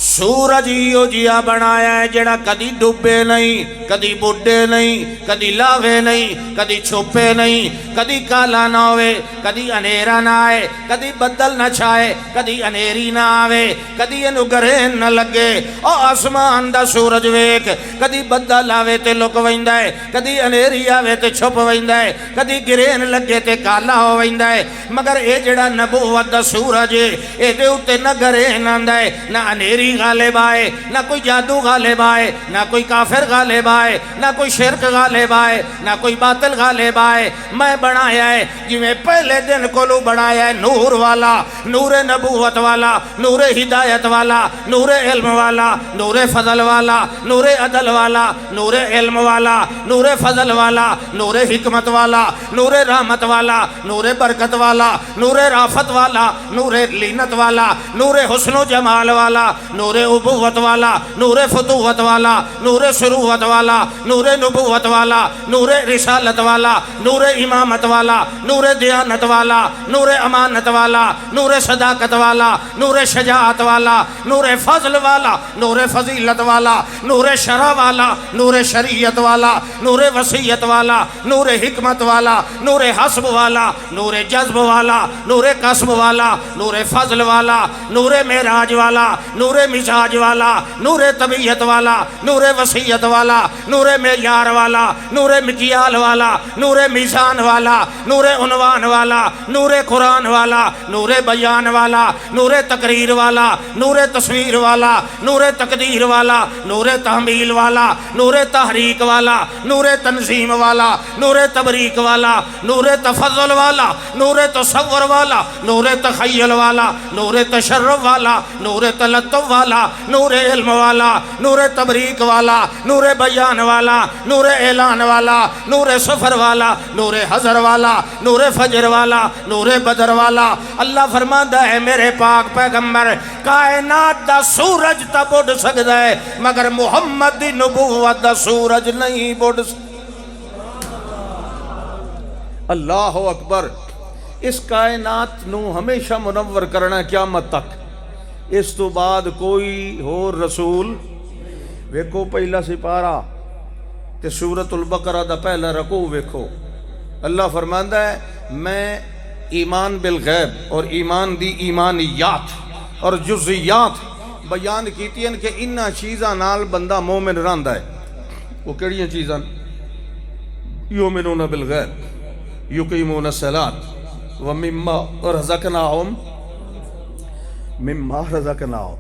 سورج ہی جیا بنایا ہے جڑا کدی ڈوبے نہیں، کدی بڈھے نہیں، کدی لاوے نہیں، کدی چھپے نہیں، کدی کالا نہ ہوئے، کدی انیرا نہ آئے، کدی بدل نہ چھائے، کدی انیری نہ آوے، کدی انو گرہن نہ لگے۔ او آسمان دا سورج ویک، کدی بدل آوے تے لک ویندا ہے، کدی انیری آوے تے چھپ ویندا ہے، کدی گرہن لگے تے کالا ہو ویندا ہے۔ مگر اے جڑا نبوت دا سورج ہے، اے دے اُتے نہ گرہن آندا ہے، نہ انیری غالب آئے، نہ کوئی جادو غالب آئے، نہ کوئی کافر غالب آئے، نہ کوئی شرک غالب آئے، نہ کوئی باطل غالب آئے۔ میں بنایا ہے جی میں پہلے دن کولو بنایا ہے نور والا، نور نبوت والا، نور ہدایت والا، نور علم والا، نور فضل والا، نور عدل والا، نور علم والا، نور فضل والا، نور حکمت والا، نور رحمت والا، نور برکت والا، نور رافت والا، نور لینت والا، نور حسن و جمال والا، نور عبوت والا، نور فتوت والا، نور شروعت والا، نور نبوت والا، نور رسالت والا، نور امامت والا، نور دیانت والا، نور امانت والا، نور صداقت والا، نور شجاعت والا، نور فضل والا، نور فضیلت والا، نور شرع والا، نور شریعت والا، نور وصیت والا، نور حکمت والا، نور حسب والا، نور جذب والا، نور قسم والا، نور فضل والا، نور معراج والا، نور مزاج والا، نور طبیعت والا، نور وصیت والا، نور معیار والا، نور مکیال والا، نور میزان والا، نور عنوان والا، نور قرآن والا، نور بیان والا، نور تقریر والا، نور تصویر والا، نور تقدیر والا، نور تحمیل والا، نور تحریک والا، نور تنظیم والا، نور تبریک والا، نور تفضل والا، نور تصور والا، نور تخیل والا، نور تشرف والا، نور تلطف والا، نور علم والا، نور تبریک والا، نور بیان والا، نور اعلان والا، نور سفر والا، نور حضر والا، نور فجر والا، نور بدر والا۔ اللہ فرماتا ہے میرے پاک پیغمبر کائنات دا سورج تا بڑھ سکتا ہے مگر محمد دی نبوت دا سورج نہیں بڑھ سکتا۔ اللہ اکبر۔ اس کائنات نو ہمیشہ منور کرنا قیامت تک، اس تو بعد کوئی اور رسول۔ ویکھو پہلا سپارہ تے سورۃ البقرہ دا پہلا رکوع ویکھو، اللہ فرماندا ہے میں ایمان بالغیب اور ایمان دی ایمانیات اور جزیات بیان کیتی ہیں کہ انہاں چیزاں نال بندہ مومن رہندا ہے. وہ کیڑیاں چیزاں؟ یؤمنون بالغیب، یقیمون الصلاۃ ومما رزقناہم، مما رزقناہم،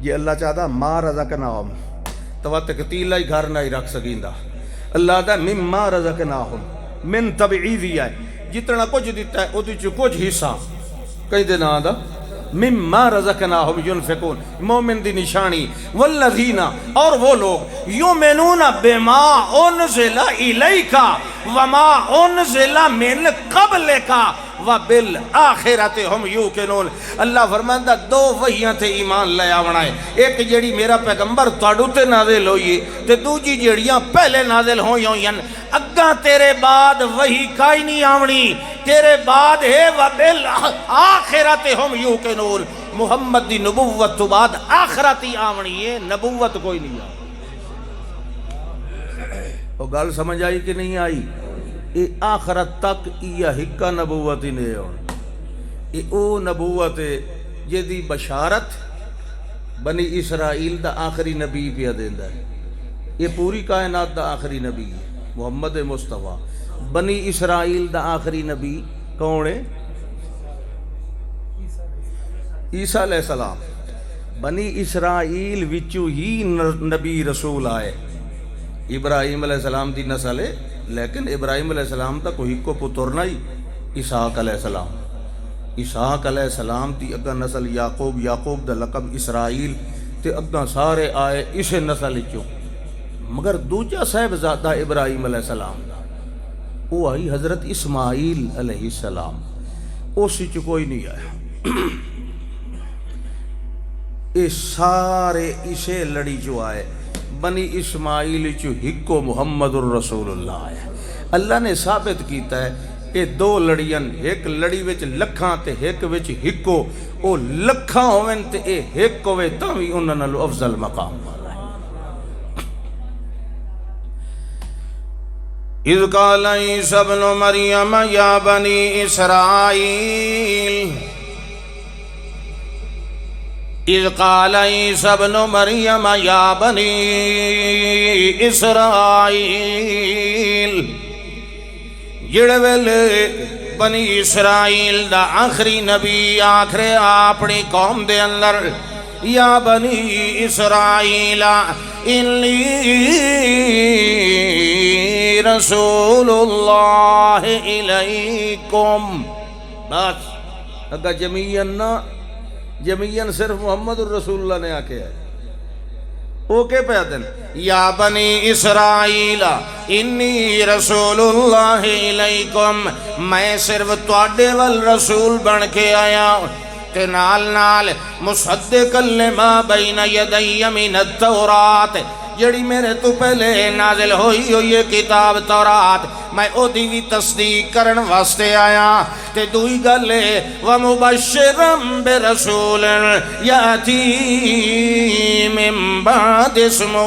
یہ اللہ چاہتا ما رزقناہم تو تکتیلہ ہی گھر نہ ہی رکھ سکیندا. اللہ دا مما رزقناہم من تبعیدی ہے، جتنا کچھ دیتا ہے وہ کچھ حصہ کہیں دے نا دا مما رزقناہم ينفقون، مومن دی نشانی. والذین، اور وہ لوگ یؤمنون بما انزل الیک وما انزل من قبلک وبالآخرۃ ہم یوقنون. اللہ فرماندا دو وحیاں تے ایمان لے آونا ہے، ایک جیڑی میرا پیغمبر تواڈو تے نازل ہوئی تے دوجی جیڑیاں پہلے نازل ہوئیں. اگاں تیرے بعد وحی کائی نہیں آونی، تیرے بعد ہے وبالآخرۃ ہم یوقنون. محمد دی نبوت تو بعد آخرت ہی آونی ہے، نبوت کوئی نہیں آونی. وہ گل سمجھ آئی کہ نہیں آئی؟ اے آخرت تک یہ ہکا نبوت ہی نہیں ہونا. اے او نبوت ہے جدی بشارت بنی اسرائیل دا آخری نبی پیا دیندا ہے. یہ پوری کائنات دا آخری نبی ہے محمد مصطفیٰ. بنی اسرائیل دا آخری نبی کون ہے؟ عیسیٰ علیہ السلام. بنی اسرائیل وچوں ہی نبی رسول آئے. ابراہیم علیہ السلام دی نسل ہے، لیکن ابراہیم علیہ السلام تا کوئی کو پتر نہیں، اسحاق علیہ السلام. اسحاق علیہ السلام دی اگا نسل یعقوب، یعقوب دا لقب اسرائیل تے اگا سارے آئے اسے نسل چوں. مگر دوجا صاحبزادہ ابراہیم علیہ السلام دا وہ آئی حضرت اسماعیل علیہ السلام، اس چ کوئی نہیں آیا. اے سارے اسے لڑی جو آئے. بنی اسماعیل چو ہکو محمد الرسول اللہ ہے. اللہ نے ثابت کیتا ہے کہ دو لڑیاں، ایک لڑی وچ لکھاں تے ایک وچ ہکو. او لکھاں ہوئن تے اے ہک ہوئے تاں وی انہاں نالوں افضل مقام والا ہے. اذ قال عیسی ابن مریم یا بنی اسرائیل، اذ قال عیسی ابن مریم یا بنی اسرائیل، جڑے ویلے بنی اسرائیل دا آخری نبی آخرے اپنی قوم دے اندر، یا بنی اسرائیل انی رسول اللہ الیکم. بس اگا جمیعن نہ، جمیعن صرف محمد الرسول اللہ نے آکے ہے. اوکے پہ دن یا بنی اسرائیل انی رسول اللہ علیکم، میں صرف تواڈے وال رسول بن کے آیا تے نال نال مصدق لما بین یدی من التورات، جڑی میرے تو پہلے نازل ہوئی یہ کتاب تورات، میں او دی بھی تصدیق کرن واسطے آیا. تے دوئی گلے ومبشرم برسول یاتی من بعد اسمہ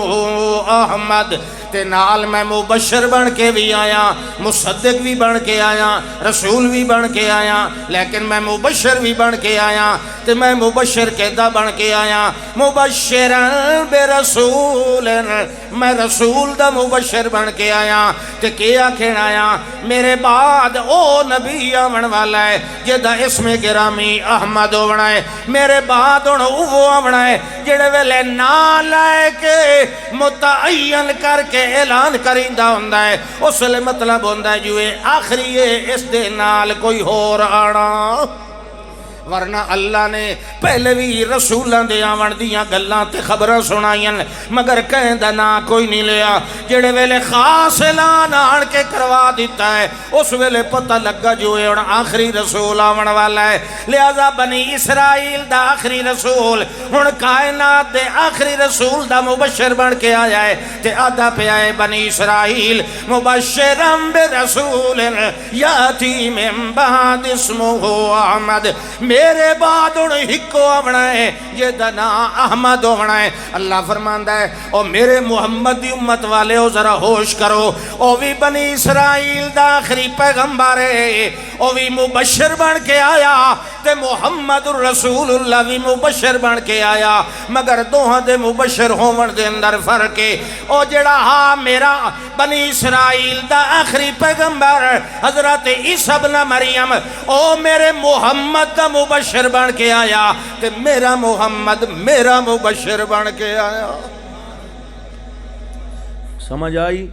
احمد، تے نال میں مبشر بن کے بھی آیا، مصدق بھی بن کے آیا، رسول بھی بن کے آیا، لیکن میں مبشر بھی بن کے آیا. تے میں مبشر کیدا بن کے آیا؟ مبشرن برسول، میں رسول دا مبشر بن کے آیا. تے کیا کہنا آیا؟ میرے بعد او نبی آمن والا ہے جدا اسم گرامی احمد ہونا ہے. میرے بعد وہ آمنا ہے جڑے ویلے نا لائے کے متعین کر کے اعلان کریندہ ہوندہ ہے، اس لئے مطلب ہوندہ ہے جو آخری ہے اس دے نال کوئی اور آنا. ورنہ اللہ نے پہلے بھی رسولان دے آون دیاں گلاں تے خبریں سنائیں، مگر کہیں دا نا کوئی نہیں لیا. جڑے ویلے خاص اعلان آن کے کروا دیتا ہے اس ویلے پتہ لگا جو ہے آخری رسول آون والا ہے. لہذا بنی اسرائیل دا آخری رسول ہن کائنات دے آخری رسول دا مبشر بن کے آیا ہے. تے آدھا پہ آئے بنی اسرائیل مبشرم برسول یاتی من بعد اسمہ احمد، میرے بعد ہکو آونا ہے یہ دنا احمد ہونا ہے. اللہ فرماندا ہے او میرے محمد دی امت والے او ذرا ہوش کرو، او بھی بنی اسرائیل دا آخری پیغمبر ہے، او بھی مبشر بن کے آیا تے محمد الرسول اللہ بھی مبشر بن کے آیا، مگر دوہاں دے مبشر ہون دے اندر فرق ہے۔ او جڑا ہاں میرا بنی اسرائیل دا آخری پیغمبر حضرت عیسیٰ ابن مریم، او میرے محمد دا مبشر بن کے آیا تے میرا محمد میرا مبشر بن کے آیا۔ سمجھ آئی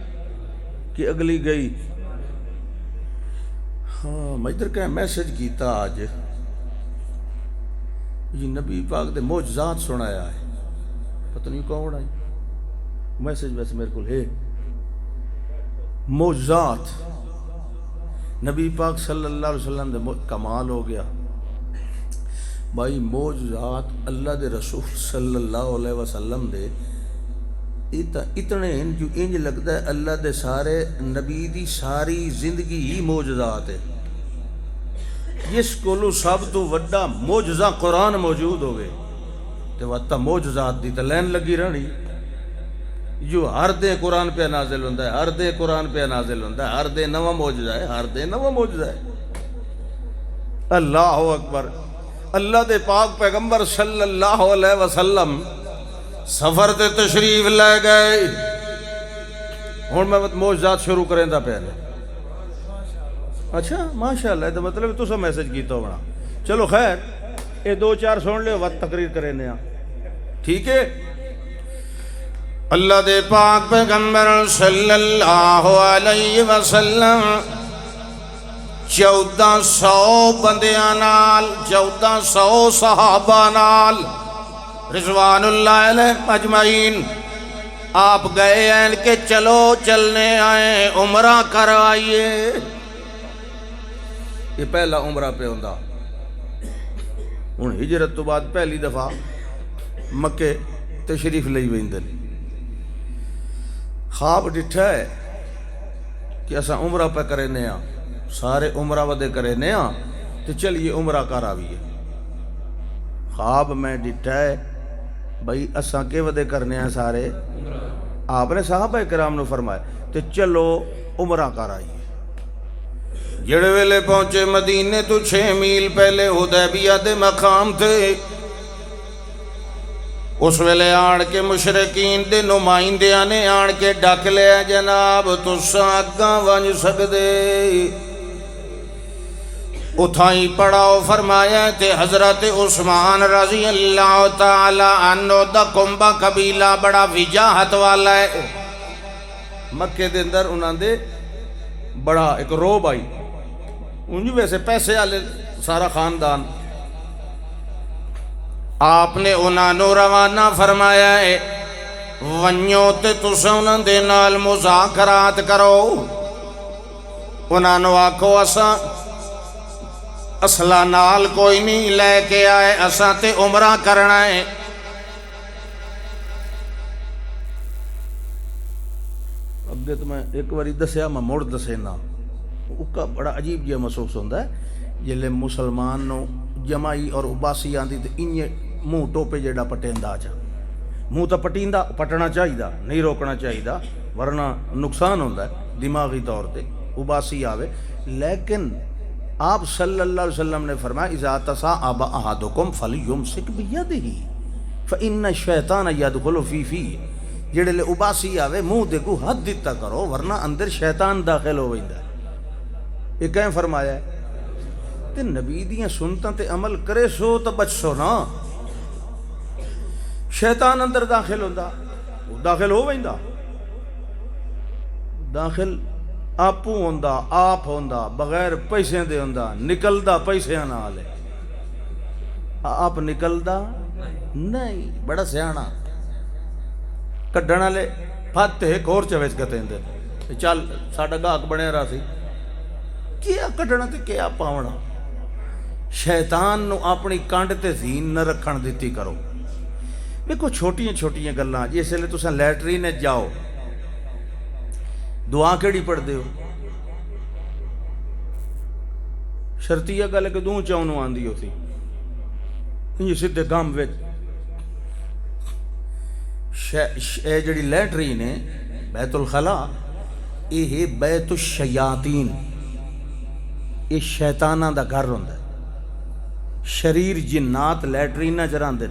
کہ اگلی گئی؟ ہاں میں ادھر کہ میسج کیتا آج جی نبی پاک دے معجزات سنایا ہے، پتہ نہیں کون آئی میسج، ویسے میرے کو ہے معجزات نبی پاک صلی اللہ علیہ وسلم دے کمال ہو گیا بھائی۔ معجزات اللہ دے رسول صلی اللہ علیہ وسلم دے اتنے جو انج لگتا ہے اللہ دے سارے نبی دی ساری زندگی ہی معجزات ہے۔ جس کولو سب تو وڈا معجزہ قرآن موجود ہوگے تو وقتا معجزات دی تو لین لگی رہنی، جو ہر دے قرآن پہ نازل ہوندہ ہے، ہر دے قرآن پہ نازل ہوندہ ہے، ہر دے نواں معجزہ ہے، ہر دے نواں معجزہ ہے۔ اللہ اکبر۔ اللہ دے پاک پیغمبر صلی اللہ علیہ وسلم سفر تے تشریف لے گئے، ہون میں معجزات شروع کریں دا پہلے۔ اچھا ماشاءاللہ، تو مطلب تو سا میسج کیتا ہونا، چلو خیر یہ دو چار سن لے وقت تقریر کریں نیا، ٹھیک ہے۔ اللہ دے پاک پیغمبر صلی اللہ علیہ وسلم 1400 بندیاں نال، 1400 صحابہ نال رضوان اللہ علیہ اجمعین آپ گئے ہیں کہ چلو چلنے آئے عمرہ کروائیے۔ یہ پہلا عمرہ پہ ہوندہ، ہن ہجرت تو بعد پہلی دفعہ مکے تشریف لئی ویندن، خواب ڈٹھا ہے کہ اسا عمرہ پہ کرنے ہاں، سارے عمرہ ودے کرنے ہاں تو چلیے عمرہ کر آویے۔ خواب میں ڈٹھا ہے بھائی اساں کے ودے کرنے ہیں سارے، آپ نے صحابہ کرام نے فرمایا تو چلو عمرہ کر آئیے۔ جڑے ویلے پہنچے مدینے تو 6 میل پہلے حدیبیہ دے مقام تھے، اس ویلے آن کے مشرکین دے نمائندیاں نے آن کے ڈک لیا جناب تساں اگاں ونج سکدے، اتھائی پڑاؤ فرمایا تے حضرت عثمان رضی اللہ تعالی عنہ دا کنبہ قبیلہ بڑا وجاہت والا ہے، مکے دے اندر انہاں دے بڑا ایک روب آئی، انجو ویسے پیسے آلے سارا خاندان، آپ نے انہاں نو روانہ فرمایا ہے ونیو تے تساں انہاں دے نال مذاکرات کرو، انہاں نو آکھو اساں اسلحہ نال کوئی نہیں لے کے آئے، اساں تے عمرہ کرنا ہے۔ اگے تو میں ایک باری دسیا میں موڑ دسے نا، اُکا بڑا عجیب جہا محسوس ہوتا ہے جلے مسلمان نو جمائی اور عباسی آندی تے انجے منہ ٹوپے جیڑا پٹیندا جا، منہ تا پٹیندا پٹنا چاہیے نہیں روکنا چاہیے ورنہ نقصان ہوتا ہے دماغی طور تے عباسی آوے، لیکن آپ صلی اللہ علیہ وسلم نے فرمایا اذا تصاعب احدکم فلیمسک بیدہ فإن الشیطان یدخل فی فیہ، جڑے لے عباسی آوے منہ دے کو حد دیتا کرو ورنہ اندر شیطان داخل ہو ویندا ہے۔ یہ کہیں فرمایا ہے تے نبی دیاں سنتاں تے عمل کرے سو تو بچ سو نا، شیطان اندر داخل ہوندا، وہ داخل ہو ویندا، داخل آپو ہوندا، آپ ہوندا، بغیر پیسے دے ہوندا، نکلدا پیسے نال ہے، آپ نکلدا نہیں، بڑا سیانا کڈھن والے پھت ایک اور چویچ کتے اندر چل ساڈا گاہک بنیا رہا سی، کیا کڈھنا تے کیا پاونا، شیطان نو اپنی کانڈ تے زین نہ رکھن دیتی کرو۔ دیکھو چھوٹیاں چھوٹیاں گلاں، جس لئے تساں لیٹرین جاؤ دعا کیڑی پڑھ دے ہو، شرطیہ گل کہ دوں چاؤنوں آندی ہو سی یہ سدھے گام وچ جڑی لیٹرین ہے بیت الخلا، یہ ہے بیت الشیاطین، یہ شیطانہ دا گھر ہوندا ہے، شریر جنات لیٹرینہ چراندے.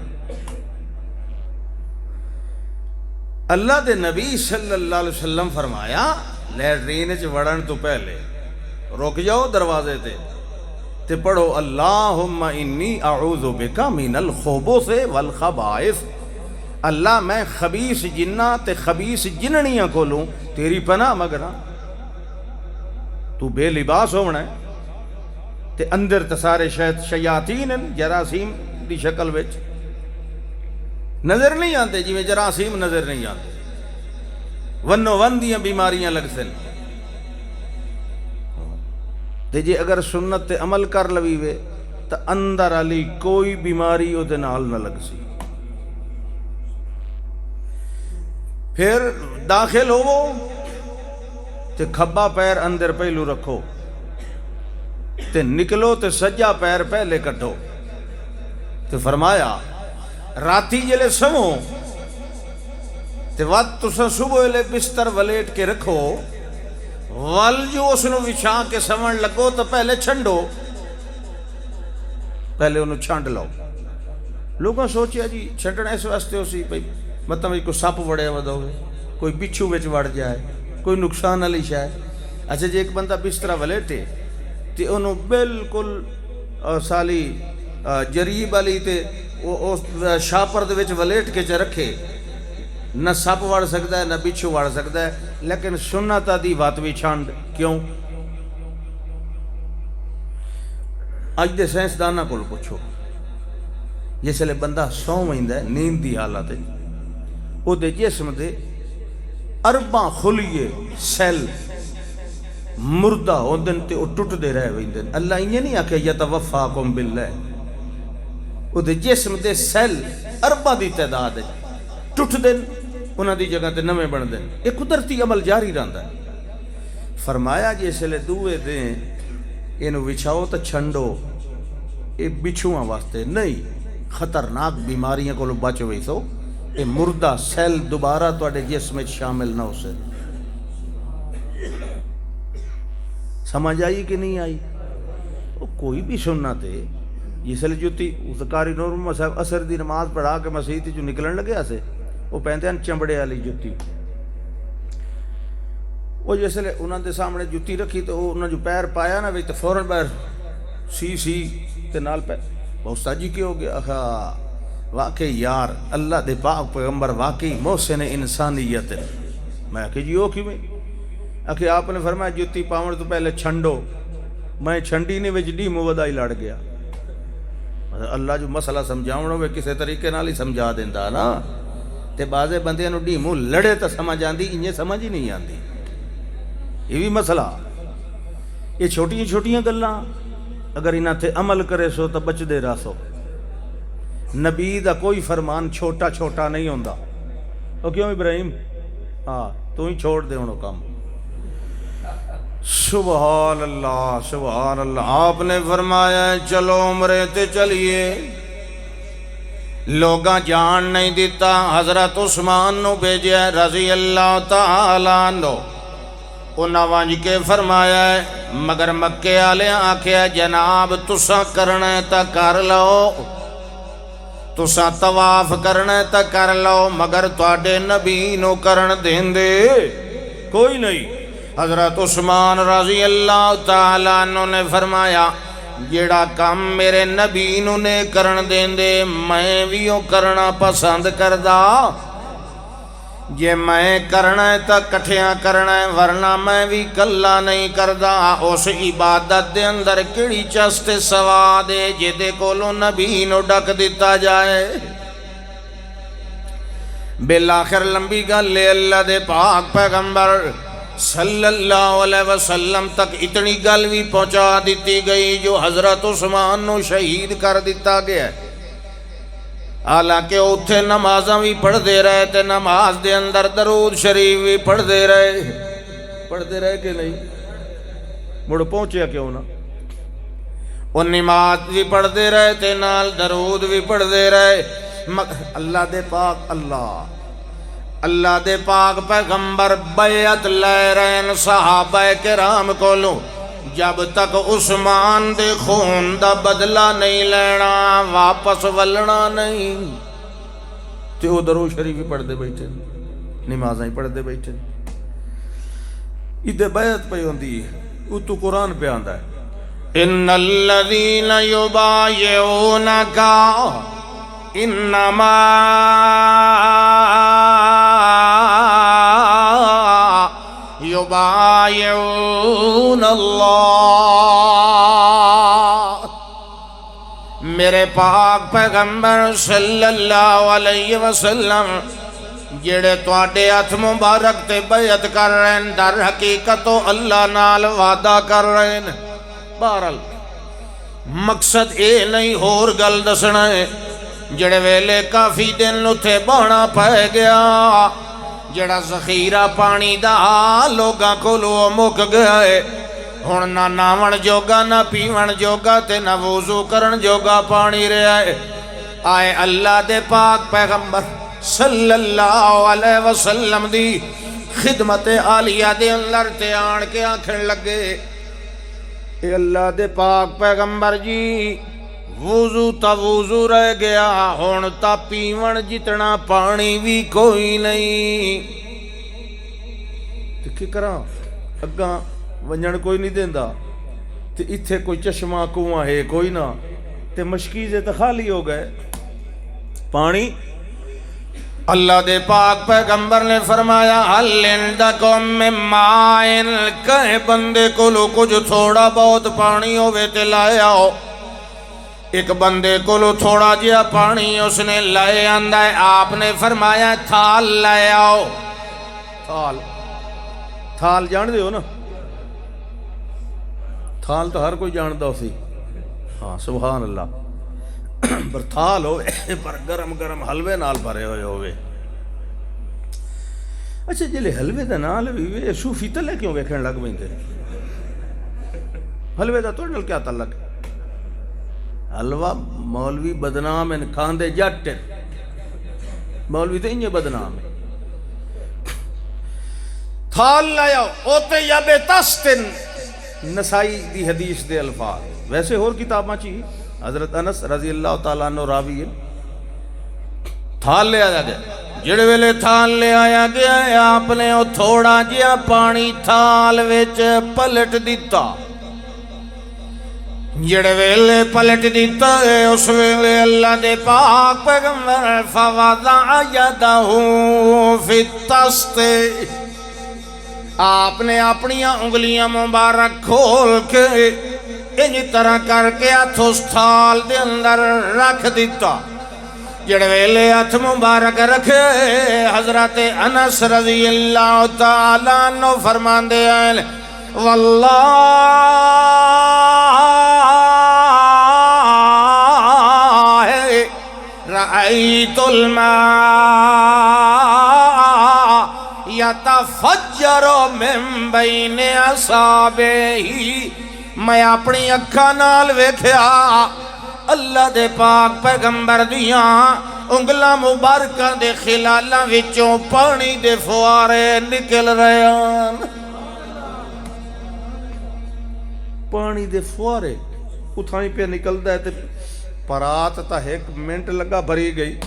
اللہ دے نبی صلی اللہ علیہ وسلم فرمایا لیٹرین چ وڑن تو پہلے رک جاؤ دروازے تے پڑھو اللہم انی اعوذ بک من الخبث والخبائث. اللہ میں خبیث جنہ تے خبیث جننیاں کولوں تیری پناہ مگنا. تو بے لباس ہونا ہے تے اندر تے سارے شیاطین جراثیم دی شکل وچ نظر نہیں آتے جی میں جراثیم نظر نہیں آتے. ونو ون دیاں بیماریاں لگتے ہیں. تے جی اگر سنت تے عمل کر لوی وے تو اندر علی کوئی بیماری او دے نال نہ لگ سی. پھر داخل ہوو تے کھبا پیر اندر پہلو رکھو تے نکلو تے سجا پیر پہلے کٹو. تے فرمایا راتی جلے سمو تے وقت تسا صبح لے بستر ولیٹ کے رکھو ول جو اس نو وچھا کے سمن لگو تو پہلے چھنڈو. پہلے انہوں چھانڈ لو. لوگوں سوچیا جی چھنڈنا اس واسطے ہو سی بھئی مطلب کوئی سپ وڑے ودو کوئی بچھو وچ وڑ جائے کوئی نقصان والی شے. اچھا جی ایک بندہ بستر ولیٹے تے انہوں بالکل سالی جریب والی تے شاپر دے وچ ولیٹ کے چ رکھے نہ سپ وڑ سکتا ہے نہ بچھو وڑ سکتا ہے. لیکن سنت دی بات بھی چھانڈ کیوں؟ اج دے سائنسداناں کول پوچھو جس لے بندہ سو ویندا ہے نیند دی حالت او دے جسم دے ارباں خلیے سیل مردہ ہوندن تے او ٹوٹ دے رہ ویندن. اللہ انہیں نہیں آکھے یتوفاکم باللہ. او دے جسم دے سیل ارباں دی تعداد ہے ٹوٹ دن انہاں دی جگہ تے نویں بن دن. ایک قدرتی عمل جاری رہندا ہے. فرمایا جس لے دوئے دیں اینو وچھاؤ تو چھنڈو. اے بچھواں واسطے نہیں خطرناک بیماریاں کو بچ ہوئی سو اے مردہ سیل دوبارہ تواڈے جسم وچ شامل نہ ہو سے. سمجھ آئی کہ نہیں آئی؟ کوئی بھی سننا تے جس لے جوتی اتکاری نور صاحب اثر دی نماز پڑھا کے مسیح تے جو نکلن لگیا سے وہ پہنتے ہیں چمڑے والی جتی. وہ جس لے انہوں دے سامنے جتی رکھی تو انہوں جو پیر پایا نا تو فوراً باہر سی تے نال پیر بہت جی کے ہو گیا. واقعی یار اللہ دے پاک پیغمبر واقعی محسن انسانیت. میں کہ جی ہو کیوں کہ آپ نے فرمایا جتی پاون تو پہلے چھنڈو. میں چھنڈی نے وچ ڈی مودائی لڑ گیا. اللہ جو مسئلہ سمجھاؤں ہوئے کسے طریقے نال ہی سمجھا دیندا نا. تے بازے بندے نو ڈی منہ لڑے تو سمجھ آندی انہیں سمجھ ہی نہیں آندی. یہ بھی مسئلہ. یہ چھوٹیاں چھوٹیاں گلاں اگر انہاں تے عمل کرے سو تو بچ دے رہا سو. نبی دا کوئی فرمان چھوٹا چھوٹا نہیں ہوندا. او کیوں ابراہیم؟ ہاں تو ہی چھوڑ دے انہوں کام. سبحان اللہ سبحان اللہ. آپ نے فرمایا چلو عمرے تے چلیے. لوگاں جان نہیں دیتا حضرت عثمان نو بھیجیا رضی اللہ تعالیٰ عنہ. انہاں وانج کے فرمایا ہے مگر مکے والے آکھیا جناب تساں کرنا ہے تا کر لو تساں طواف کرنا ہے تا کر لو مگر تواڈے نبی نو کرن دیندے کوئی نہیں. حضرت عثمان رضی اللہ تعالیٰ عنہ نے فرمایا جیڑا کام میرے نبی نو نے کرن دیندے میں بھی او کرنا پسند کردا. جے میں کرنا ہے تا کٹھیاں کرنا ہے ورنہ میں بھی کلا نہیں کردا. اس عبادت دے اندر کیڑی چست سواد ہے جے کولوں نبی نو ڈک دیتا جائے. بالآخر لمبی گل ہے اللہ دے پاک پیغمبر صلی اللہ علیہ وسلم تک اتنی گل بھی پہنچا دیتی گئی جو حضرت عثمان نو شہید کر دیتا گیا ہے. حالانکہ اتھے نمازاں بھی پڑھ دے رہے تے نماز دے اندر درود شریف بھی پڑھ دے رہے کہ نہیں؟ مڑ پہنچیا کیوں نہ؟ وہ نماز بھی پڑھ دے رہے تے نال درود بھی پڑھ دے رہے. اللہ دے پاک اللہ دے پاک پیغمبر بیعت لے رہے صحابہ کرام کولوں جب تک عثمان دے خون دا بدلہ نہیں لینا واپس ولنا نہیں تے او درود شریف ہی پڑھ دے بیٹھے نمازاں ہی پڑھ دے بیٹھے ادھے بیعت پہ ہوندی ہے اتو قرآن پہ آندا ہے ان الذین یبایعونک انما یبایعون اللہ میرے پاک پیغمبر صلی اللہ علیہ وسلم جڑے تواڈے ہاتھ مبارک تے بیعت کر رہے ہیں در حقیقت اللہ نال وعدہ کر رہے ہیں بہرحال مقصد اے نہیں ہور گل دسنا ہے جڑے ویلے کافی دن اتھے بہنا پہ گیا جڑا ذخیرہ پانی دا لوگاں کولو مک گیا ہے ہن نہ ناون جوگا نہ پیون جوگا تے نہ وضو کرن جوگا پانی رہا ہے آئے اللہ دے پاک پیغمبر صلی اللہ علیہ وسلم دی خدمت عالیہ دے اندر تے آن کے آنکھن لگے اے اللہ دے پاک پیغمبر جی وضو تا وضو رہ گیا ہون تا پیون جتنا پانی بھی کوئی نہیں تے کی کراں اگاں ونجن کوئی نہیں دیندا تے اتھے کوئی چشمہ کنواں ہے کوئی نہ تے مشکیزے تے خالی ہو گئے پانی اللہ دے پاک پیغمبر نے فرمایا حل عندکم من ماء کہے بندے کو لو کچھ تھوڑا بہت پانی ہوئے تے لائے آؤ ایک بندے کو لو تھوڑا جیا پانی اس نے لائے آندہ ہے آپ نے فرمایا تھال لائے آؤ تھال جان دے ہو نا تھال تو ہر کوئی جان دا سی ہاں سبحان اللہ پر تھال ہوئے پر گرم گرم حلوے نال بھرے ہوئے ہوئے اچھا جلے حلوے دا نال بھی صوفی تلے کیوں ویکھن لگ بین دے حلوے دا توڑ نال کیا تعلق حلوہ مولوی بدنام ان کھاندے جٹ مولوی تو انہیں بدنام ہے تھال لائیو اوتے یا بے تستن نسائی دی حدیث دے الفاظ ویسے اور کتاب ماں چاہیے حضرت انس رضی اللہ تعالیٰ عنہ راوی ہے تھال لے آیا گیا جڑے ویلے تھال لے آیا گیا ہے آپ نے وہ تھوڑا جیا پانی تھال ویچ پلٹ دیتا جڑے ویلے پلٹ دیتا ہے اس ویلے اللہ دے پاک پیغمبر فوضع یدہو فی التست آپ نے اپنی انگلیاں مبارک کھول کے انہی طرح کر کے ہاتھ اس تھال دے اندر رکھ دیتا جڑے ویلے ہاتھ مبارک رکھے حضرت انس رضی اللہ تعالیٰ عنہ فرمان دے آئے واللہ رأیت الماء یتفجر من بین اصابعہ میں اپنی اکھاں نال ویکھیا اللہ دے پاک پیغمبر دیاں انگلاں مبارکاں دے خلالاں وچوں پانی دے فوارے نکل رہے ہیں پانی دے فوارے اتھائیں پہ نکلدا ہے تے پرات تا ایک منٹ لگا بھری گئی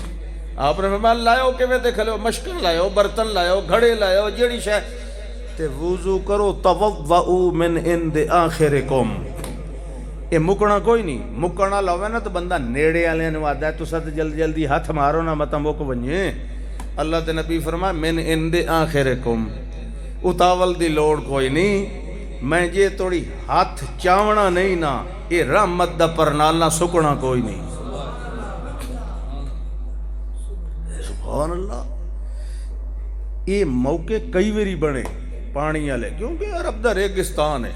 آپ نے فرمایا لائیو کیویں تے کھلو مشکل لائیو برتن لائیو گھڑے لائیو جیڑی شے تے وضو کرو توضؤ من عند آخرکم یہ مکنا کوئی نہیں مکنا لوے نا تو بندہ نیڑے والے نو آدا ہے تو سد جلدی جلدی ہاتھ مارو نا مت مک ونجے اللہ تے نبی فرمایا من عند آخرکم اتاول دی لوڑ کوئی نہیں میں جے توڑی ہاتھ چاونا نہیں نا یہ رحمت دا پرنالا سکنا کوئی نہیں سبحان اللہ یہ موقع کئی ویری بنے پانی والے کیونکہ عرب دا ریگستان ہے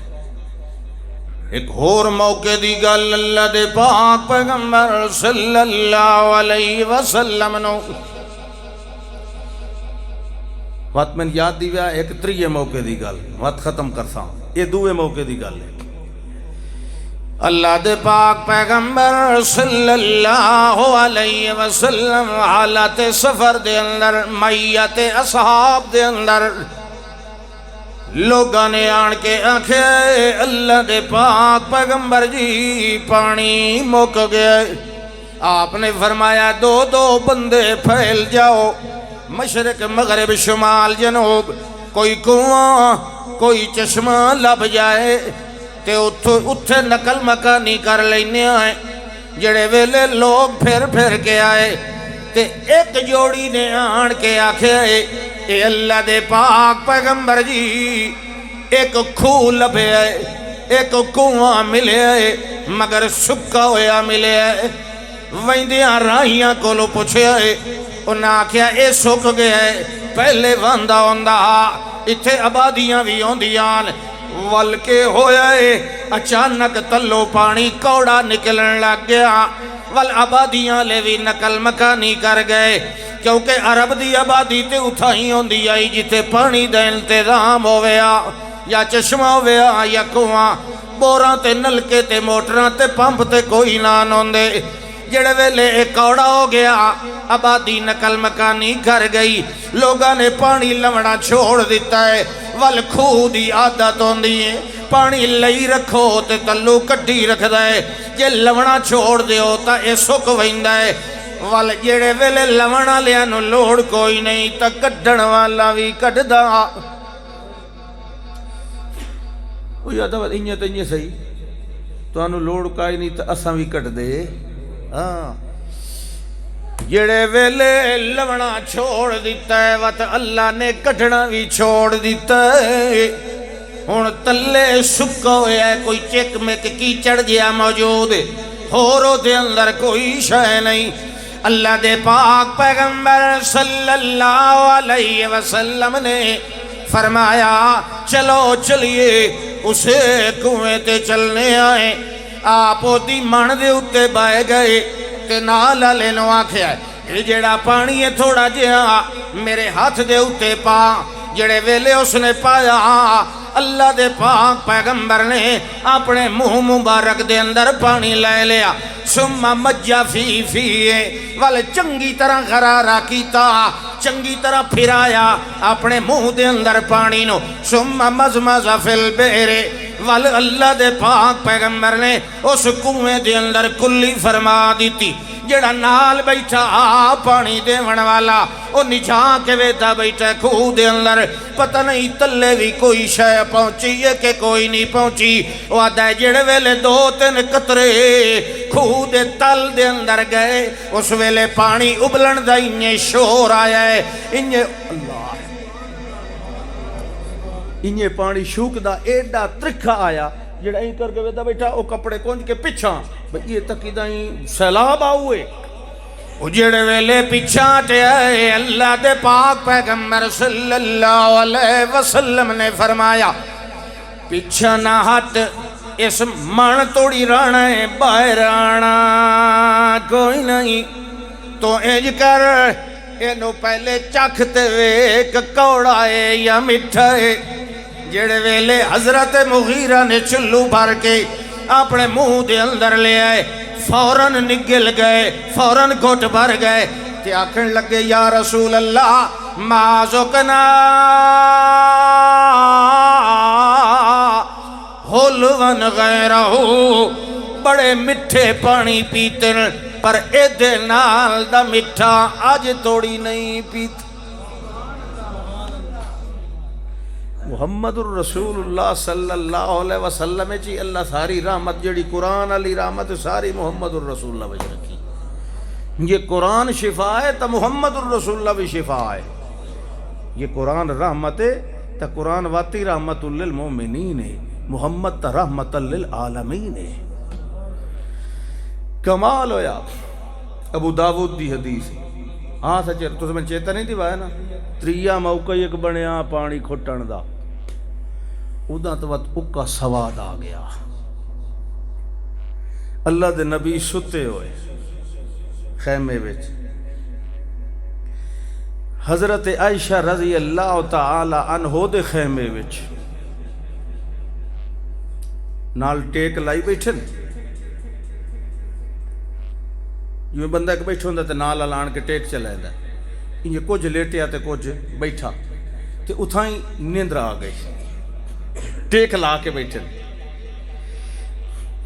ایک اور موقع دی گل اللہ دے پاک پیغمبر صلی اللہ علیہ وسلم نو وقت میں یاد دی گیا ایک تریے موقع دی گل وقت ختم کرتا ہوں یہ دوے موقع دی گل ہے اللہ دے پاک پیغمبر صلی اللہ علیہ وسلم حالت سفر دے اندر میت اصحاب دے اندر لوگاں نے آن کے آکھے اللہ دے پاک پیغمبر جی پانی مک گیا۔ آپ نے فرمایا دو دو بندے پھیل جاؤ، مشرق مغرب شمال جنوب، کوئی کنواں کوئی چشمہ لب جائے تے اتھے نقل مکانی کر لینے آئے۔ جڑے ویلے لوگ پھر کے آئے تے ایک جوڑی نے آن کے آکھے اے اللہ دے پاک پیغمبر جی ایک کھو لبے ہے، ایک کنواں ملے ہے مگر سکا ہویا ملے ہے۔ ویندیاں راہیاں کولو پوچھے ہے، انہاں آکھیا اے سک گیا ہے، پہلے واندہ ہوندہ اتھے آبادیاں بھی ہوندیاں ولکے ہویا ہے۔ اچانک تلو پانی کوڑا نکلن لگ گیا، ول آبادیاں لے بھی نقل مکانی کر گئے، کیونکہ عرب دی آبادی تے اتھائی ہوندی آئی جتے پانی دا انتظام ہویا، یا چشمہ ہویا یا کنواں، بوراں تے نلکے تے موٹراں تے پمپ تے کوئی نہ ہوندے۔ جڑے ویلے ایک کوڑا ہو گیا، آبادی نقل مکانی کر گئی، لوگاں نے پانی لونا چھوڑ دیتا ہے۔ ول کھو دی عادت ہوندی ہے، پانی لئی رکھو تے تلو کٹی رکھ دائے، جے لونا چھوڑ دیو تا اے سک ویندہ ہے۔ ول جڑے ویلے لونا لیا نو لوڑ کوئی نہیں تا کٹن والا بھی کٹ دا۔ وہ یادہ بات انہیں تو انہیں صحیح تو انہوں لوڑ کائی نہیں تا اساں بھی کٹ دے۔ جڑے ویلے لونا چھوڑ دیتا ہے وقت اللہ نے کٹنا بھی چھوڑ دیتا ہے۔ ہون تلے سکا ہویا ہے، کوئی چک میں کیچڑ جیا موجود ہے، ہورو دے اندر کوئی شے نہیں۔ اللہ دے پاک پیغمبر صلی اللہ علیہ وسلم نے فرمایا چلو چلیے اسے کنویں تے چلنے آئے۔ آپ دی من دے اتے بائے گئے تے نال والے نو آکھیا اے جڑا پانی ہے تھوڑا جہا میرے ہاتھ دے اتے پا۔ جڑے ویلے اس نے پایا اللہ دے پاک پیغمبر نے اپنے منہ مبارک دے اندر پانی لے لیا، ثم مجّا فی ول چنگی طرح غرارہ کیتا، چنگی طرح پھرایا اپنے منہ دے اندر پانی نو، ثم مزمز فی البئر ول اللہ دے پاک پیغمبر نے اس کنویں دے اندر کلی فرما دیتی۔ جڑا نال بیٹھا پانی دیون والا او نچھا کے ویدہ بیٹھا کھو دے اندر، پتہ نہیں تلے بھی کوئی شے پہنچی ہے کہ کوئی نہیں پہنچی۔ وہ آدھا جڑے ویلے دو تین قطرے کھو دے تل دے اندر گئے، اس ویلے پانی ابلن دا انہیں شور آیا ہے، انہیں اللہ انہیں پانی شوک دا ایڈا ترکھا آیا جڑا ہی کر کے ویدہ بیٹھا او کپڑے کونج کے پچھا بھئی یہ تکی دا ہی سیلاب آؤئے۔ او جڑے ویلے پچھا ٹے آئے اللہ دے پاک پیغمبر صلی اللہ علیہ وسلم نے فرمایا پچھا نہ ہٹ، اس من توڑی رانا ہے باہر آنا کوئی نہیں، تو انج کر اینو پہلے چکھتے ویک کوڑا ہے یا مٹھا ہے۔ جڑے ویلے حضرت مغیرہ نے چلو بھر کے اپنے منہ دے اندر لے آئے، فوراً نگل گئے، فوراً گھٹ بھر گئے تے آکھن لگے یا رسول اللہ ما ذقنا حلون غیرہ، بڑے مٹھے پانی پیتے پر ایدے نال دا مٹھا آج توڑی نہیں پیتے۔ محمد الرسول اللہ صلی اللہ علیہ وسلم چی اللہ ساری رحمت جڑی قرآن علی رحمت ساری محمد الرسول اللہ وجہ رکھی۔ یہ قرآن شفا ہے تا محمد الرسول اللہ بھی شفا ہے۔ یہ قرآن رحمت ہے تا قرآن واتی رحمت للمومنین ہے، محمد تا رحمت للعالمین ہے۔ کمال ہویا ابو داود دی حدیث ہاں سچے تو میں چیتا نہیں دیوایا نا تریہ موقع ایک بنیا پانی کھٹن دا اُدھا تو وقت اکا سواد آ گیا۔ اللہ دے نبی ستے ہوئے خیمے وچ، حضرت عائشہ رضی اللہ تعالی عنہ دے خیمے وچ نال ٹیک لائی بیٹھن، جو بندہ ایک بیٹھا ہوندہ تے نال آن کے ٹیک چلائے دا، انہیں کچھ لیٹیا تے کچھ بیٹھا تے اتھائیں نیندر آ گئی۔ ٹیک لا کے بیٹھے.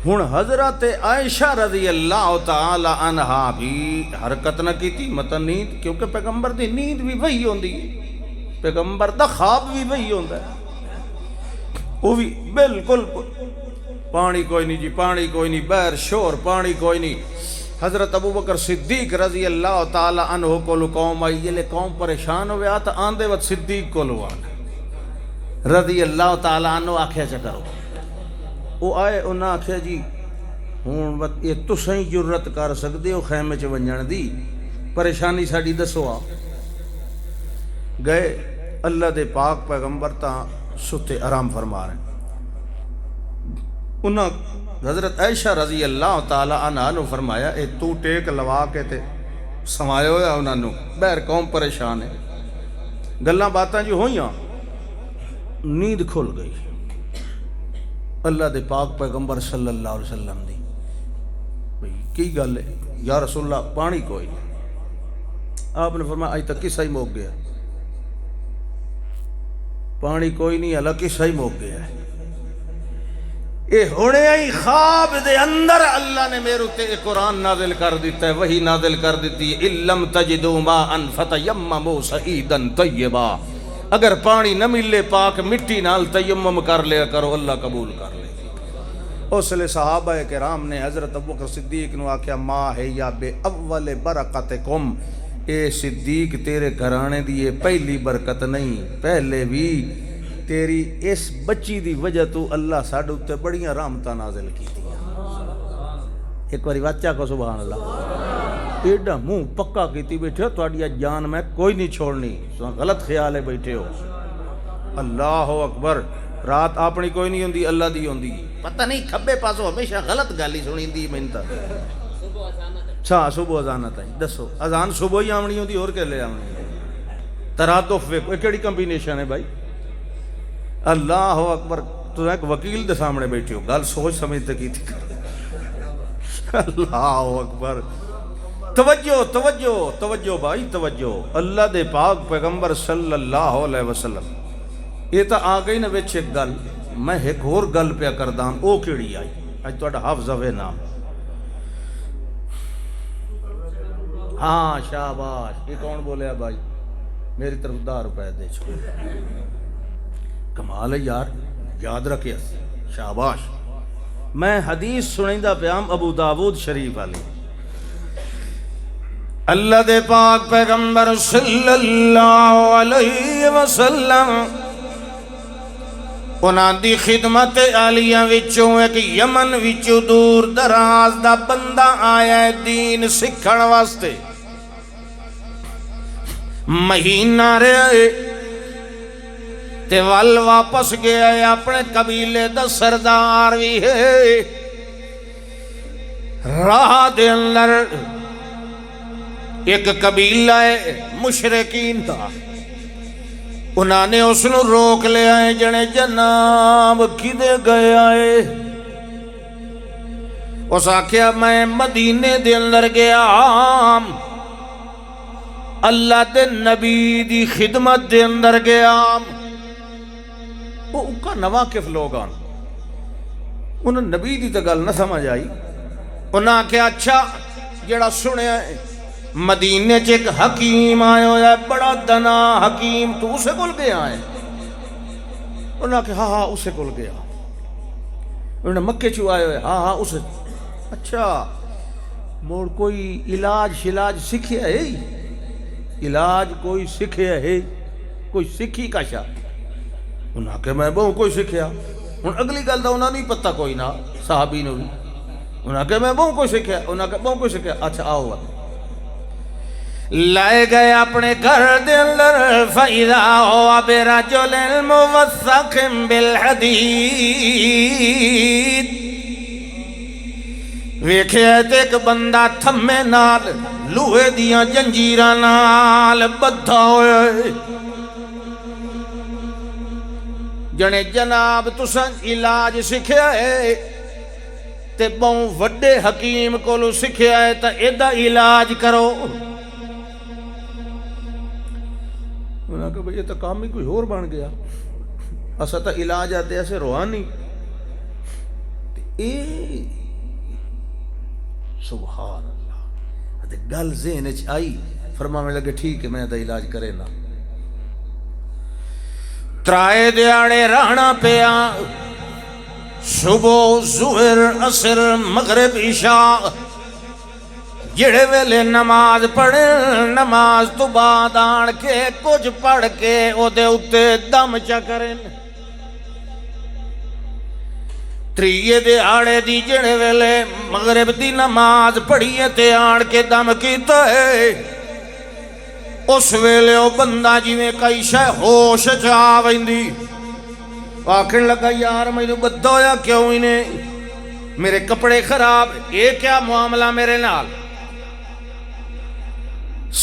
ہن حضرت عائشہ رضی اللہ تعالی عنہا بھی حرکت نہ کیتی مطلب نیند، کیونکہ پیغمبر دی نیند بھی وہی ہوندی ہے، پیغمبر دا خواب بھی وہی ہوندا ہے. وہ بھی بالکل پانی کوئی نہیں جی، پانی کوئی نہیں، بیر شور پانی کوئی نہیں. حضرت ابو بکر صدیق رضی اللہ تعالی عنہ کو قوم آئی، یہ لے قوم پریشان ہوئے آتا آندے وقت صدیق کو لو آنا رضی اللہ تعالی عنہ آکھیا چا کرو. وہ آئے انہاں آکھیا جی ہوں یہ تسیں ہی جرت کر سکتے ہو خیمے چ ونجن دی، پریشانی ساڈی دسو. آ گئے اللہ دے پاک پیغمبر تاں ستے آرام فرما رہے. انہاں حضرت عائشہ رضی اللہ تعالی عنہا نو فرمایا اے تو ٹیک لوا کے تے سمایا ہویا انہاں نو، بہر قوم پریشان ہے. گلاں باتاں جو ہوئیاں، نیند کھل گئی اللہ دے پاک پیغمبر صلی اللہ علیہ وسلم دی. بھئی کی گل ہے یا رسول اللہ پانی کوئی نہیں. آپ نے فرمایا اج تک قصہ ہی موک گیا، پانی کوئی نہیں اللہ قصہ ہی موک گیا ہے. اے ہونے ہی خواب دے اندر اللہ نے میرے تے قرآن نازل کر دیتا ہے، وہی نازل کر دیتی ہے اِلَّمْ تَجِدُوا مَاءً فَتَيَمَّمُوا صَعِيدًا طَيِّبًا. اگر پانی نہ ملے پاک مٹی نال تیمم کر لیا کرو، اللہ قبول کر لے. اس لئے صحابہ کرام نے حضرت ابوبکر صدیق نو آکھیا ما ہے یا بے اول برکتکم، اے صدیق تیرے گھرانے دی یہ پہلی برکت نہیں، پہلے بھی تیری اس بچی دی وجہ تو اللہ ساڈے تے بڑیاں رحمتاں نازل کیتیاں. ایک باری بچہ کو سبحان اللہ ایڈا منہ پکا کیتی بیٹھے ہو تہاڈی جان میں کوئی نہیں چھوڑنی، غلط خیال ہے بیٹھے ہو. اللہ اکبر. رات اپنی کوئی نہیں ہوندی اللہ دی ہوندی. پتہ نہیں کھبے پاسوں ہمیشہ غلط گل ہی سنیندی میں تا. اچھا صبح اذان آتا ہے دسو اذان صبح ہی آونی ہوندی اور کہ لے آونی ترادف ویکھو کیڑی کمبینیشن ہے بھائی. اللہ اکبر. تو ایک وکیل دے سامنے بیٹھے ہو گل سوچ سمجھتے کی تھی. اللہ اکبر. توجہ توجہ توجہ بھائی توجہ. اللہ دے پاک پیغمبر صلی اللہ علیہ وسلم یہ تو آ گئی نا وچ ایک گل. میں ایک اور گل پیا کرداں او کیڑی آئی اج تہاڈا حافظ ہوے نام. ہاں شاباش. یہ کون بولیا بھائی؟ میری طرف 10 روپے دے چھوڑ. کمال ہے یار، یاد رکھے. شاباش. میں حدیث سنیندہ پیام ابو داود شریف والی. اللہ دے پاک پیغمبر صلی اللہ علیہ وسلم انہاں دی خدمت عالیہ وچوں ایک یمن وچوں دور دراز دا بندہ آیا ہے دین سکھن واسطے. مہینہ رہے تے ول واپس گیا ہے. اپنے قبیلے دا سردار بھی ہے. راہ دے اندر ایک قبیلہ ہے مشرکین تھا. انہاں نے اس نو روک لیا ہے. جنے جناب کدے گیا ہے؟ اس آکھیا میں مدینے دے اندر گیا اللہ دے نبی دی خدمت دے اندر گیا. وہ کا نواقف لوگ آن انہوں نبی دی تو گل نہ سمجھ آئی. انہاں آکھیا اچھا جڑا سنیا ہے مدینے چ ایک حکیم آیا ہوا ہے بڑا دنا حکیم، تو اسے کول گیا ہے؟ انہوں نے کہا ہاں اسے کول گیا. انہوں نے مکے چو آئے ہوئے ہاں ہاں اسے. اچھا موڑ کوئی علاج شلاج سکھیا ہے؟ علاج کوئی سکھیا ہے؟ کوئی سکھی کا شاہ؟ انہوں نے کہا میں بہوں کوئی سکھیا. ہوں اگلی گل دا انہوں نہیں پتہ کوئی نہ صحابی نے بھی. انہوں نے کہا میں بہوں کوئی سکھیا. انہوں نے کہا بہوں کوئی سکھیا. اچھا آؤ لائے گئے اپنے گھر دے اندر. فَإِذَا هُوَ بِرَجُلٍ مُوَثَّقٍ بِالْحَدِيدِ. ویکھیا تے ایک بندہ تھمے نال لوہے دیاں جنجیراں نال بدھا ہوئے. جنے جناب تساں علاج سکھیا ہے تے بہوں وڈے حکیم کولو سکھیا ہے تے ایدا علاج کرو. انہوں نے کہا بھئی یہ تو کام ہی کوئی اور بن گیا. اسا تا علاج آتے ایسے روحانی. اے سبحان اللہ تے گل ذہن وچ آئی. فرمانے لگے ٹھیک ہے میں دا علاج کرے نا. ترائے دیاڑے رہنا پیا. صبح ظہر عصر مغرب عشاء جڑے ویلے نماز پڑھے نماز تو بعد آن کے کچھ پڑھ کے او دے اتے دم چا کرن. تریے دیاڑے دی جڑے ویلے مغرب دی نماز پڑھیے تے آن کے دم کیتا ہے. اس ویلے او بندہ جویں کئی شے ہوش چ آ ویندی. آکھن لگا یار مینوں بدھویا کیوں انہیں میرے کپڑے خراب اے کیا معاملہ میرے نال.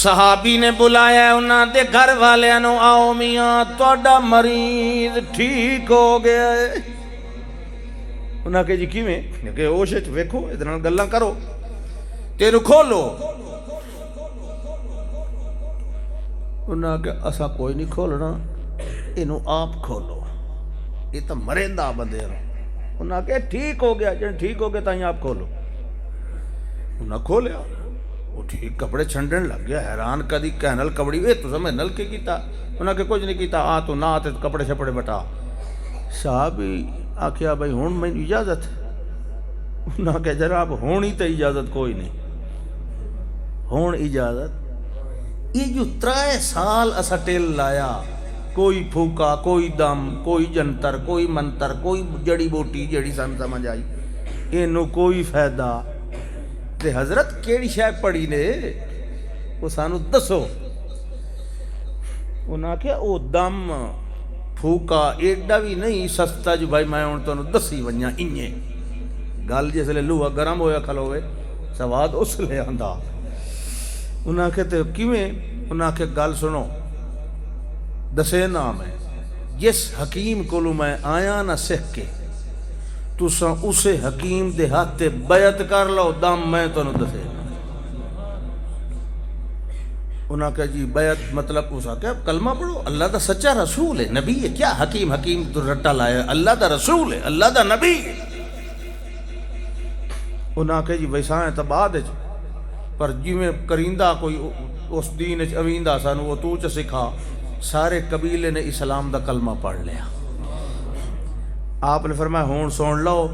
صحابی نے بلایا انہاں دے گھر والیاں نو آؤ میاں تہاڈا مریض ٹھیک ہو گیا ہے. انہاں کہ جی کیویں کہ ہوش وچ ویکھو ادھر نال گلاں کرو تینوں کھولو. انہاں کہ اسا کوئی نہیں کھولنا اینوں آپ کھولو یہ تو مرندہ بندے رو. انہاں کہ ٹھیک ہو گیا جن ٹھیک ہو گیا تائیں آپ کھولو. انہاں کھولیا وہ ٹھیک کپڑے چھنڈن لگ گیا. حیران کدی کہنل کپڑی اے تو میں نل کے کیتا. انہاں کہ کچھ نہیں کیتا آ تو نہ آتے کپڑے شپڑے بٹا. صاحب آکھیا بھائی ہون میں اجازت. انہاں کہ جناب ہونی تے اجازت کوئی نہیں ہون اجازت. یہ جو 3 سال اسا ٹل لایا کوئی پھوکا کوئی دم کوئی جنتر کوئی منتر کوئی جڑی بوٹی جڑی سن سمجھ آئی اینو کوئی فائدہ. تے حضرت کیڑی شے پڑی نے وہ سانو دسو. انہاں کہ او دم پھوکا ایڈا بھی نہیں سستا جو بھائی میں ہن تانوں دسی ونجاں انجے. گل جس لے لوہا گرم ہویا کھلوے سواد اس لے آندا. انہاں کہ تے کیویں. انہاں کہ گل سنو دسے نام ہے جس حکیم کولو میں آیا نہ سکھ کے تساں اسے حکیم دے ہاتھ تے بیعت کر لو دم میں تانوں دسے. انہاں کہ جی بیعت مطلب اسا کہ کلمہ پڑھو اللہ دا سچا رسول ہے نبی ہے. کیا حکیم حکیم تو رٹا لایا اللہ دا رسول ہے اللہ دا نبی ہے. انہاں کہ جی ویسا ہے تو بعد پر جویں کریندہ کوئی اس دین وچ اویندا سانو وہ تو چ سکھا. سارے قبیلے نے اسلام دا کلمہ پڑھ لیا. آپ نے فرمایا ہون سن لو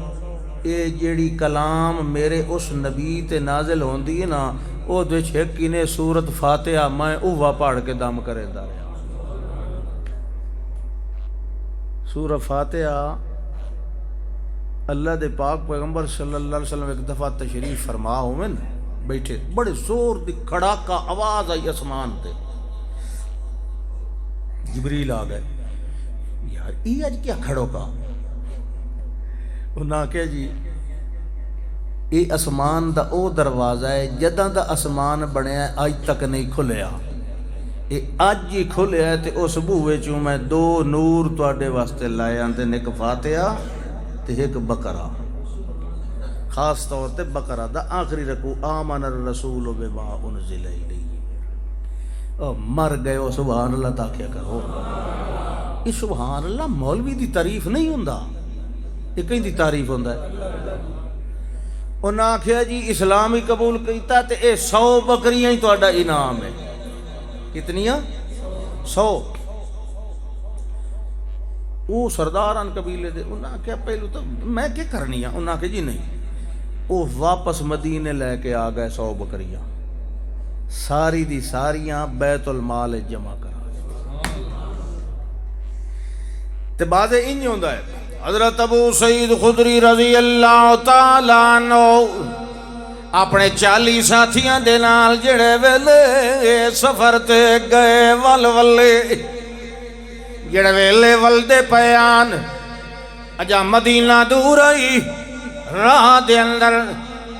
اے جیڑی کلام میرے اس نبی تے نازل ہوندی ہے نا او دے چھکی نے سورت فاتحہ میں اوہ پڑھ کے دم کرے دا رہا. سورہ فاتحہ اللہ دے پاک پیغمبر صلی اللہ علیہ وسلم ایک دفعہ تشریف فرما ہوئے بیٹھے بڑے زور دی کھڑاکا آواز آئی اسمان تے. جبریل آ گئے. یار یہ اج کیا کھڑو کا. انہاں کہ جی یہ اسمان دا او دروازہ ہے جداں دا اسمان بنیا اج تک نہیں کھلیا. یہ اج ہی کھلیا ہے تے اس بوئے چوں میں 2 نور تواڈے واسطے لائے آندے ایک فاتحہ تے ایک بقرہ. خاص طور تے بقرہ دا آخری رکوع آمن الرسول بما انزل الیہ. مر گئے ہو سبحان اللہ تا کیا کرو. یہ سبحان اللہ مولوی دی تعریف نہیں ہوندا یہ کہیں دی تعریف ہوندا ہے. انہاں آکھیا جی اسلام ہی قبول کیتا تے اے 100 بکریاں ہی تہاڈا انعام ہے. کتنیاں 100. وہ سرداران قبیلے دے انہاں آکھیا پہلو تو میں کیا کرنی ہے. انہاں آکھیا جی نہیں. وہ واپس مدینے لے کے آ گئے 100 بکریاں ساری دی ساریاں بیت المال جمع کرا. تے بعد انج ہوندا ہے. حضرت ابو سعید خدری رضی اللہ تعالیٰ عنہ اپنے 40 ساتھیاں دے نال جڑے ویلے سفر تے گئے ول ولے جڑے ویلے ولدے پیان اجا مدینہ دور آئی. راہ دے اندر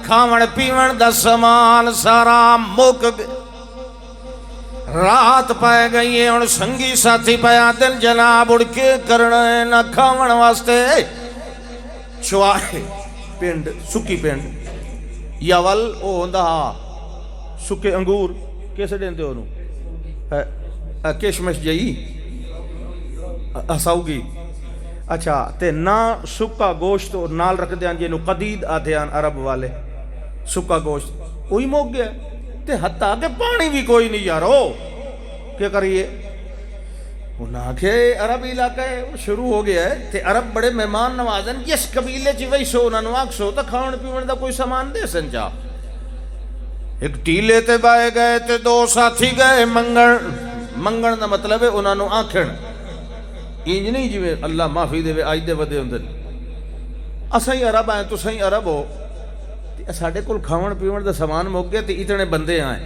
کھاون پیون دا سامان سارا مک گئے. رات پائے گئی ہے اور سنگی ساتھی پایا دل جناب اڑ کے کرنے نہ کھاون واسطے چوائے پنڈ سکی پنڈ یا ول او ہوندا سکے انگور کیسے دیندے انہوں کشمش جئی اساؤگی اچھا تے نہ سکا گوشت نال رکھ دیاں جنوں قدید آتے ہیں عرب والے، سکا گوشت وہی موک گیا تے حتیٰ کہ پانی بھی کوئی نہیں یارو، کیا کریے؟ انہاں کہ عرب علاقہ ہے شروع ہو گیا ہے تے عرب بڑے مہمان نوازن، جس قبیلے چ وہی سو انہاں نو آکھ سو تے کھاون پیون دا کوئی سامان دے سن جا۔ ایک ٹیلے تے بائے گئے تے دو ساتھی گئے منگن دا مطلب ہے انہاں نو آکھن، انج نہیں جی اللہ معافی دے آج دے ودے ہوندے اساں ہی عرب آئے تساں ہی عرب ہو تے ساڈے کول کھاون پیون دا سامان مک گیا تے اتنے بندے آئے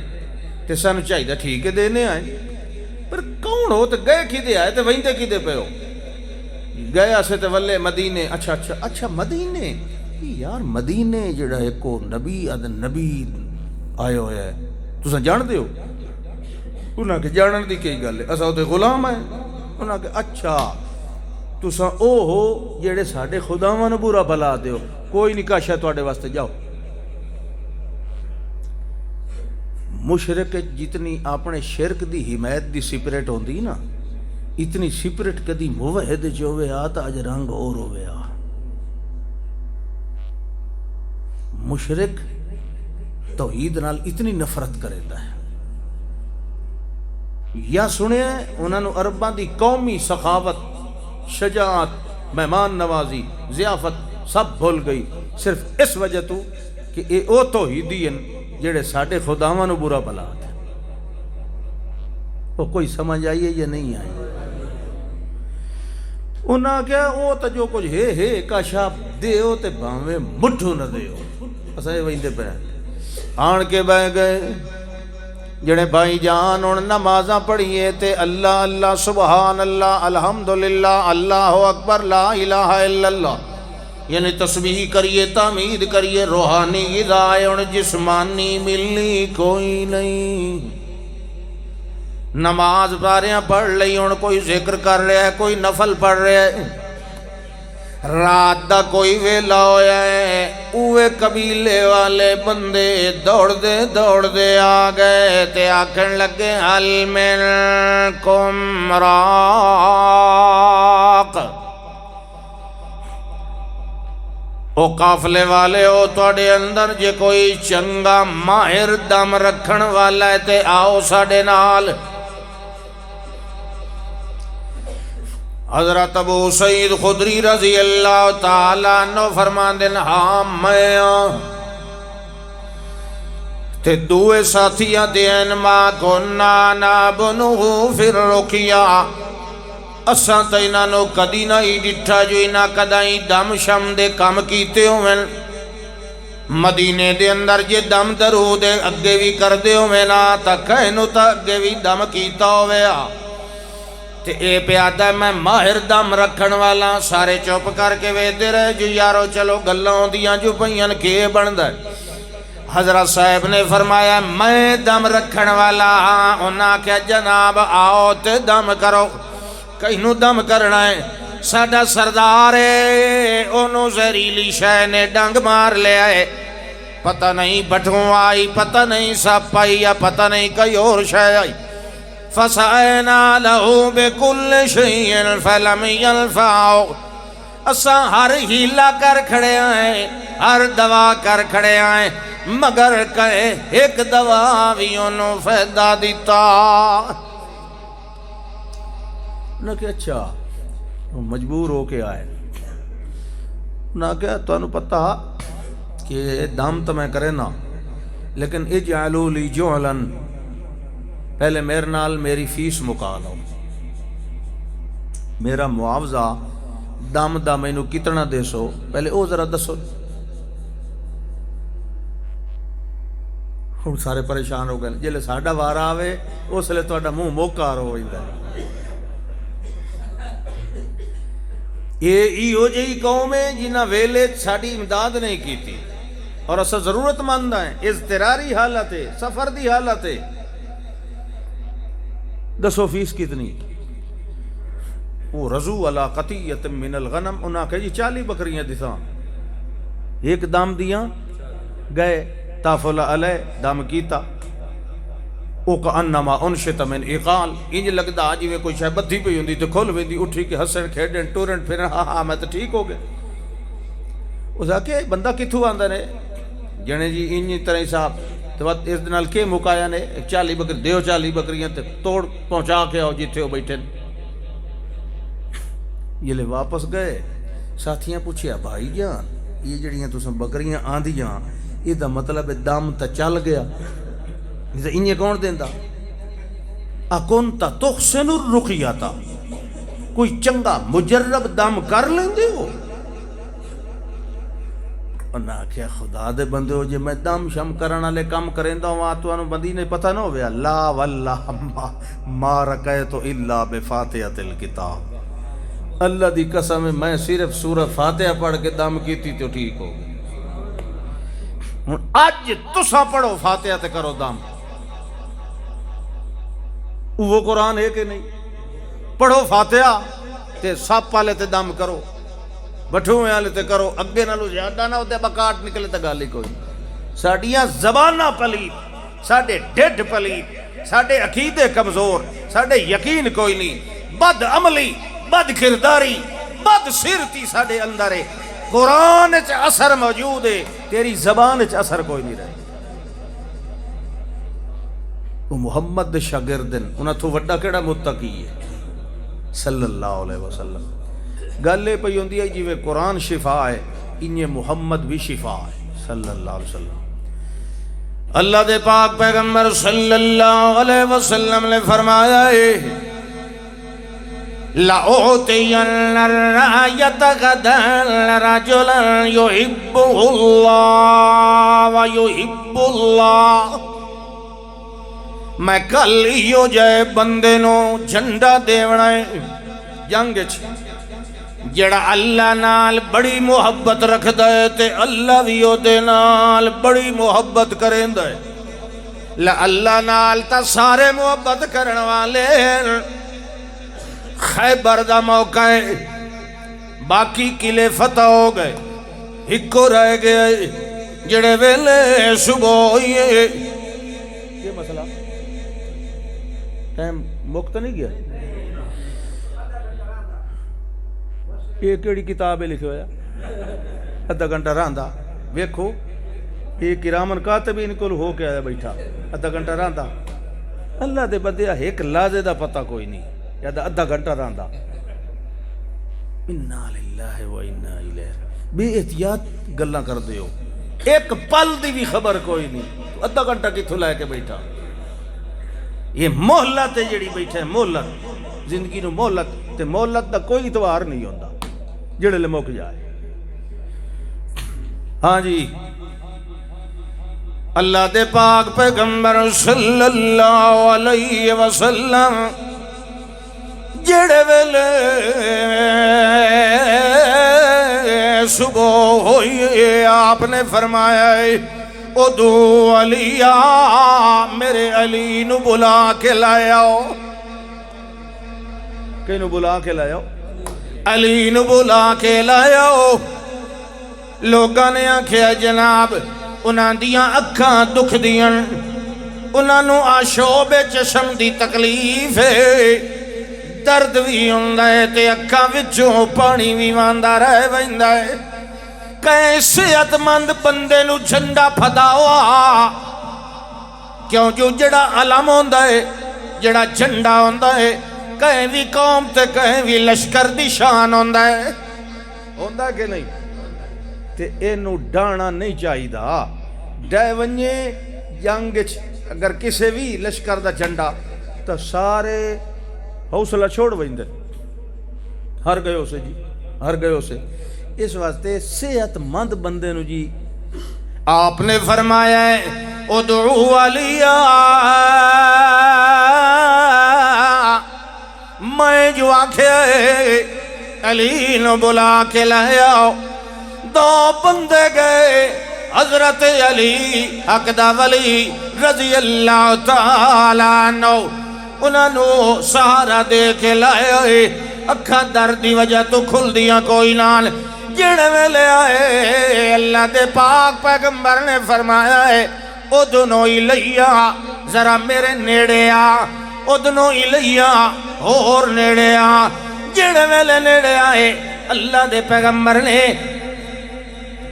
تے سانو چاہیے ٹھیک ہے دینے آئے، پر کون ہو تے گئے کدے آئے تے ویندے کدے پے ہو؟ گئے اسے تے ولے مدینے، اچھا مدینے، یار مدینے جڑا ایک نبی نبی آئے ہوئے ہے تساں جان دے ہو؟ انہاں کہ جانن دی کی گل ہے، اساں تے غلام ہیں۔ انہاں کہ اچھا تساں او ہو جڑے ساڈے خداواں نوں برا بھلا دیو، کوئی نہیں کاشا تواڈے واسطے جاؤ۔ مشرک جتنی اپنے شرک دی حمایت دی سپرٹ ہوندی نا، اتنی سپرٹ کدی موحد جو ہوئے آ تا اج رنگ اور ہوئے آ۔ مشرک توحید نال اتنی نفرت کرتا ہے، یا سنے انہوں نے عرباں دی قومی سخاوت، شجاعت، مہمان نوازی، ضیافت سب بھول گئی، صرف اس وجہ تو کہ اے او توحیدی ہیں جڑے ساڈے خداواں نوں برا بھلا دے۔ وہ کوئی سمجھ آئیے یا نہیں آئی؟ انہاں کیا او تا جو کچھ ہے کاشا دیو تے بھاویں مٹھو نہ دیو، اساں ویندے پے آن کے بہ گئے۔ جڑے بھائی جان ہن نمازاں پڑھیے تے اللہ اللہ سبحان اللہ الحمدللہ اللہ اکبر لا الہ الا اللہ، یعنی تسبیح کریے، تحمید کریے، روحانی غذا ہے، ہن جسمانی ملنی کوئی نہیں۔ نماز باریاں پڑھ لئی، ہن کوئی ذکر کر رہا ہے، کوئی نفل پڑھ رہا ہے، رات دا کوئی ویلا ہویا ہے، اوے قبیلے والے بندے دوڑ دے آ گئے تے آکھن لگے حل منکم راق، او قافلے والے ہو تواڈے اندر جے کوئی چنگا ماہر دم رکھن والا ہے تے آؤ ساڈے نال۔ حضرت ابو سعید خدری رضی اللہ تعالیٰ عنہ فرماندے ہاں میں تے دوے ساتھیاں دین ما کنا نابنو فی الرقیہ، اساں تے انہاں نو کدی نہیں ڈٹھا جو انہاں کدائی دم شم دے کام کیتے ہوئن۔ مدینے دے اندر جے دم درود اگے بھی کر دے ہوئے نا تا کہنو تا اگے بھی دم کیتا ہوئے آ تے اے پیادہ میں ماہر دم رکھن والا۔ سارے چوپ کر کے ویدے رہے جو یارو چلو گلاں دیاں جو پئیاں کے بندہ۔ حضرت صاحب نے فرمایا میں دم رکھن والا ہاں۔ انہاں کہا جناب آؤ تے دم کرو۔ کہیں دم کرنا ہے، ساڈا سردار ہے، انہوں زہریلی شے نے ڈنگ مار لیا ہے، پتہ نہیں بٹھوں آئی، پتہ نہیں سپ آئی، یا پتہ نہیں کئی اور شے آئی۔ فسعینا لہو بکل شیء فلم ینفعو، اساں ہر ہیلا کر کھڑے آئیں، ہر دوا کر کھڑے آئیں، مگر کہے ایک دوا بھی انہوں فائدہ دیتا۔ انہوں کہ اچھا مجبور ہو کے آئے۔ انہوں کہ تو انہوں پتہ کہ دم تو میں کرے نا، لیکن اجعلوا لی جعلاً، پہلے میرے نال میری فیس مکا لو، میرا معاوضہ دم دا مینوں کتنا دے سو پہلے او ذرا دسو۔ ہن سارے پریشان ہو گئے، جلے ساڈا وارا آوے اس لئے تہاڈا منہ موکار ہو جاندا ہے۔ یہ ایہو جہی قوم ہے جنہاں ویلے ساڈی امداد نہیں کیتی، اور اساں ضرورت مند ہیں، اضطراری حالت ہے، سفر دی حالت ہے۔ دسو فیس کتنی؟ وہ رضو علی قطیۃ من الغنم، انہاں کہ جی 40 بکریاں دساں، ایک دم دیاں گئے تافل علیہ دم کیتا، او کانما انشط من اقال، انج لگدا جویں کوئی شے بدھی پئی ہوندی تے کھل ویندی، اٹھی کے ہسن کھیڈن ٹورن پھرن، ہاں ہاں میں تے ٹھیک ہو گیا۔ اس آکھے بندہ کتھوں آندا نے جنے جی انج طرح صاحب تو اس نال کے مکایا نے 40 بکری دیو، 40 بکریاں تے توڑ پہنچا کے آؤ جتھے وہ بیٹھے۔ یہ لے واپس گئے، ساتھیاں پوچھیا بھائی جان یہ جڑیاں تساں بکریاں آندیاں یہ دا مطلب ہے دم تا چل گیا، انہیں کون دیندا؟ اکنت تحسن الرقیتا، کوئی چنگا مجرب دم کر لیندے ہو؟ انہاں آکھیا خدا دے بندے ہو جے میں دم شم کرن والے کم کریندا ہوں تانوں بندی نے پتہ نہ ہویا، لا واللہ ما رکعت الا بفاتحۃ الکتاب، اللہ دی قسم ہے میں صرف سورہ فاتحہ پڑھ کے دم کیتی تو ٹھیک ہو گئی۔ ہن اج تساں پڑھو فاتحہ تے کرو دم، وہ قرآن ہے کہ نہیں؟ پڑھو فاتحہ تے سب والے تے دم کرو، بٹھوئے والے تے کرو، اگے نالوں زیادہ نہ ہوتے بکاٹ نکلے تے گل ہی کوئی نہیں۔ ساڈیاں زباناں پلیت، ساڈے ڈھڈ پلیت، ساڈے عقیدے کمزور، ساڈے یقین کوئی نہیں، بد عملی، بد کرداری، بد سیرتی ساڈے اندر ہے۔ قرآن وچ اثر موجود ہے، تیری زبان وچ اثر کوئی نہیں رہے۔ وہ محمد دے شاگردن انہاں تو وڈا کیڑا متقی ہے صلی اللہ علیہ وسلم۔ گل یہ پئی ہوندی ہے جویں قرآن شفا ہے انہیں محمد بھی شفا ہے صلی اللہ علیہ وسلم۔ اللہ دے پاک پیغمبر صلی اللہ علیہ وسلم نے فرمایا ہے لَأُعْطِيَنَّ الرَّايَةَ غَدًا رَجُلًا يُحِبُّهُ اللَّهُ وَيُحِبُّ اللَّهُ، میں کل ہیو جائے بندے نو جھنڈا دیونا ہے جنگ جڑا اللہ نال بڑی محبت رکھ دے تے اللہ بھی او دے نال بڑی محبت کریں دے۔ اللہ نال تا سارے محبت کرن والے، خیبر دا موقع ہے، باقی قلعے فتح ہو گئے، ہکو رہ گئے جڑے ویلے صبح ہوئیے۔ یہ مسئلہ ٹائم مکت نہیں گیا؟ یہ کیڑی کتاب ہے لکھے ہویا؟ ادھا گھنٹہ رہندا ویکھو، یہ کرامن کاتبین کول ہو کے آیا بیٹھا ادھا گھنٹہ رہندا، اللہ دے بندیا ایک لازے دا پتہ کوئی نہیں، یا ادھا گھنٹہ رہندا۔ انا للہ و انا الیہ، بے احتیاط گلاں کر دیو، ایک پل دی بھی خبر کوئی نہیں، ادھا گھنٹہ کتھوں لے کے بیٹھا۔ یہ مہلت ہے جڑی بیٹھا ہے، مہلت زندگی نو مہلت، تے مہلت دا کوئی اتوار نہیں ہوندا جڑے لے مک جائے۔ ہاں جی، اللہ دے پاک پیغمبر صلی اللہ علیہ وسلم جڑے ویلے صبح ہوئی آپ نے فرمایا ادعو علی، میرے علی نو بلا کے لاؤ۔ کینو بلا کے لاؤ؟ علی نو بلا کے لاؤ۔ لوگاں نے آکھیا جناب انہاں دیاں اکھاں دکھ دیاں، انہاں نو آشوب چشم دی تکلیف ہے، درد بھی ہوندا ہے تے اکھاں وچوں پانی بھی واندا رہ ویندا ہے۔ کہیں صحت مند بندے نو جھنڈا پھداوا کیوں؟ جو جڑا علم ہوندا ہے، جڑا جھنڈا ہوندا ہے، کہیں بھی قوم تے کہیں بھی لشکر دی شان ہوندا ہے، ہوندا کہ نہیں؟ تے اینو ڈانا نہیں چاہیدا، ڈے ونجے جنگ اگر کسے بھی لشکر دا جھنڈا تو سارے حوصلہ چھوڑ ویندے، ہر گئے اسے جی، ہر گئے اسے۔ اس واسطے صحت مند بندے نو جی آپ نے فرمایا ہے ادعو علی، میں جو آکھیا ہے علی نو بلا کے لاؤ۔ دو بندے گئے، حضرت علی حق دا ولی رضی اللہ تعالیٰ عنہ، انہاں نو سہارا دے کے لائے، اکھاں درد دی وجہ تو کھل دیاں کوئی نال۔ جڑے ویلے آئے اللہ دے پاک پیغمبر نے فرمایا ہے ادنو الیہ ذرا میرے نیڑے آ ادنو الیہ اور نیڑے آ جڑے ویلے نیڑے آئے اللہ دے پیغمبر نے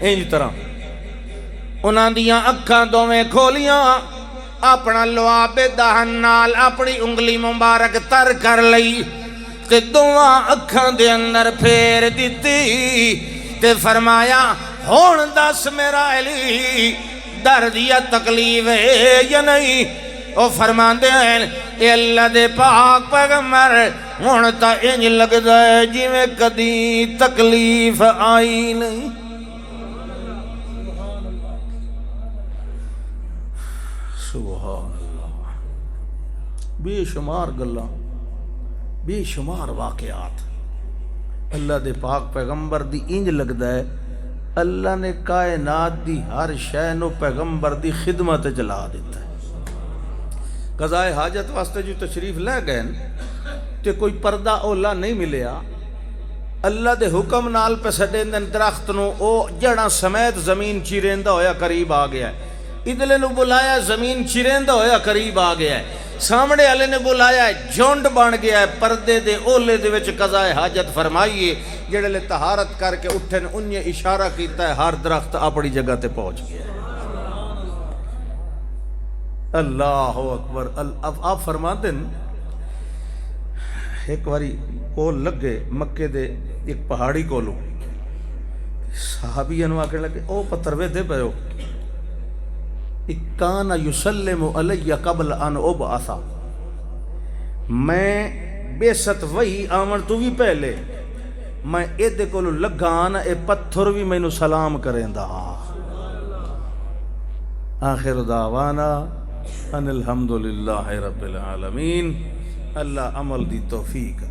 انج طرح انہاں دیاں اکھاں دوویں کھولیاں اپنا لعاب دہن نال اپنی انگلی مبارک تر کر لئی تے دوواں اکھاں دے اندر پھیر دیتی تے فرمایا ہون دس میرا علی درد یا تکلیف ہے یا نہیں؟ او فرماندے ہیں اے اللہ دے پاک پیغمبر ہون تا انج لگدا ہے جویں کدی تکلیف آئی نہیں۔ سبحان اللہ، بے شمار گلاں بے شمار واقعات اللہ دے پاک پیغمبر دی انج لگدا ہے اللہ نے کائنات دی ہر شے نو پیغمبر دی خدمت چلا دیتا ہے۔ قضائے حاجت واسطے جو تشریف لے گئے تے کوئی پردہ اولا نہیں ملیا، اللہ دے حکم نال پہ سڈیندن درخت نو او جڑاں سمیت زمین چیریندہ ہویا قریب آ گیا ہے، ادلے نو بلایا زمین چیریندہ ہویا قریب آ گیا ہے، سامنے والے نے بلایا ہے جھنڈ بن گیا ہے، پردے دے اولے دے وچ قضائے حاجت فرمائیے، جڑے لے طہارت کر کے اٹھن انہیں اشارہ کیتا ہے ہر درخت اپنی جگہ تے پہنچ گیا ہے۔ اللہ اکبر۔ آپ فرماتے ہیں ایک واری کول لگے مکے دے ایک پہاڑی کولو، صحابی انو آکے لگے او پتر وے دے پہو اکان یسلم علی قبل ان ابعث، میں بے ست وہی آمن تو بھی پہلے میں ایدے کولو لگانا اے پتھر بھی میں نو سلام کریں دا۔ آخر دعوانا ان الحمدللہ رب العالمین۔ اللہ عمل دی توفیق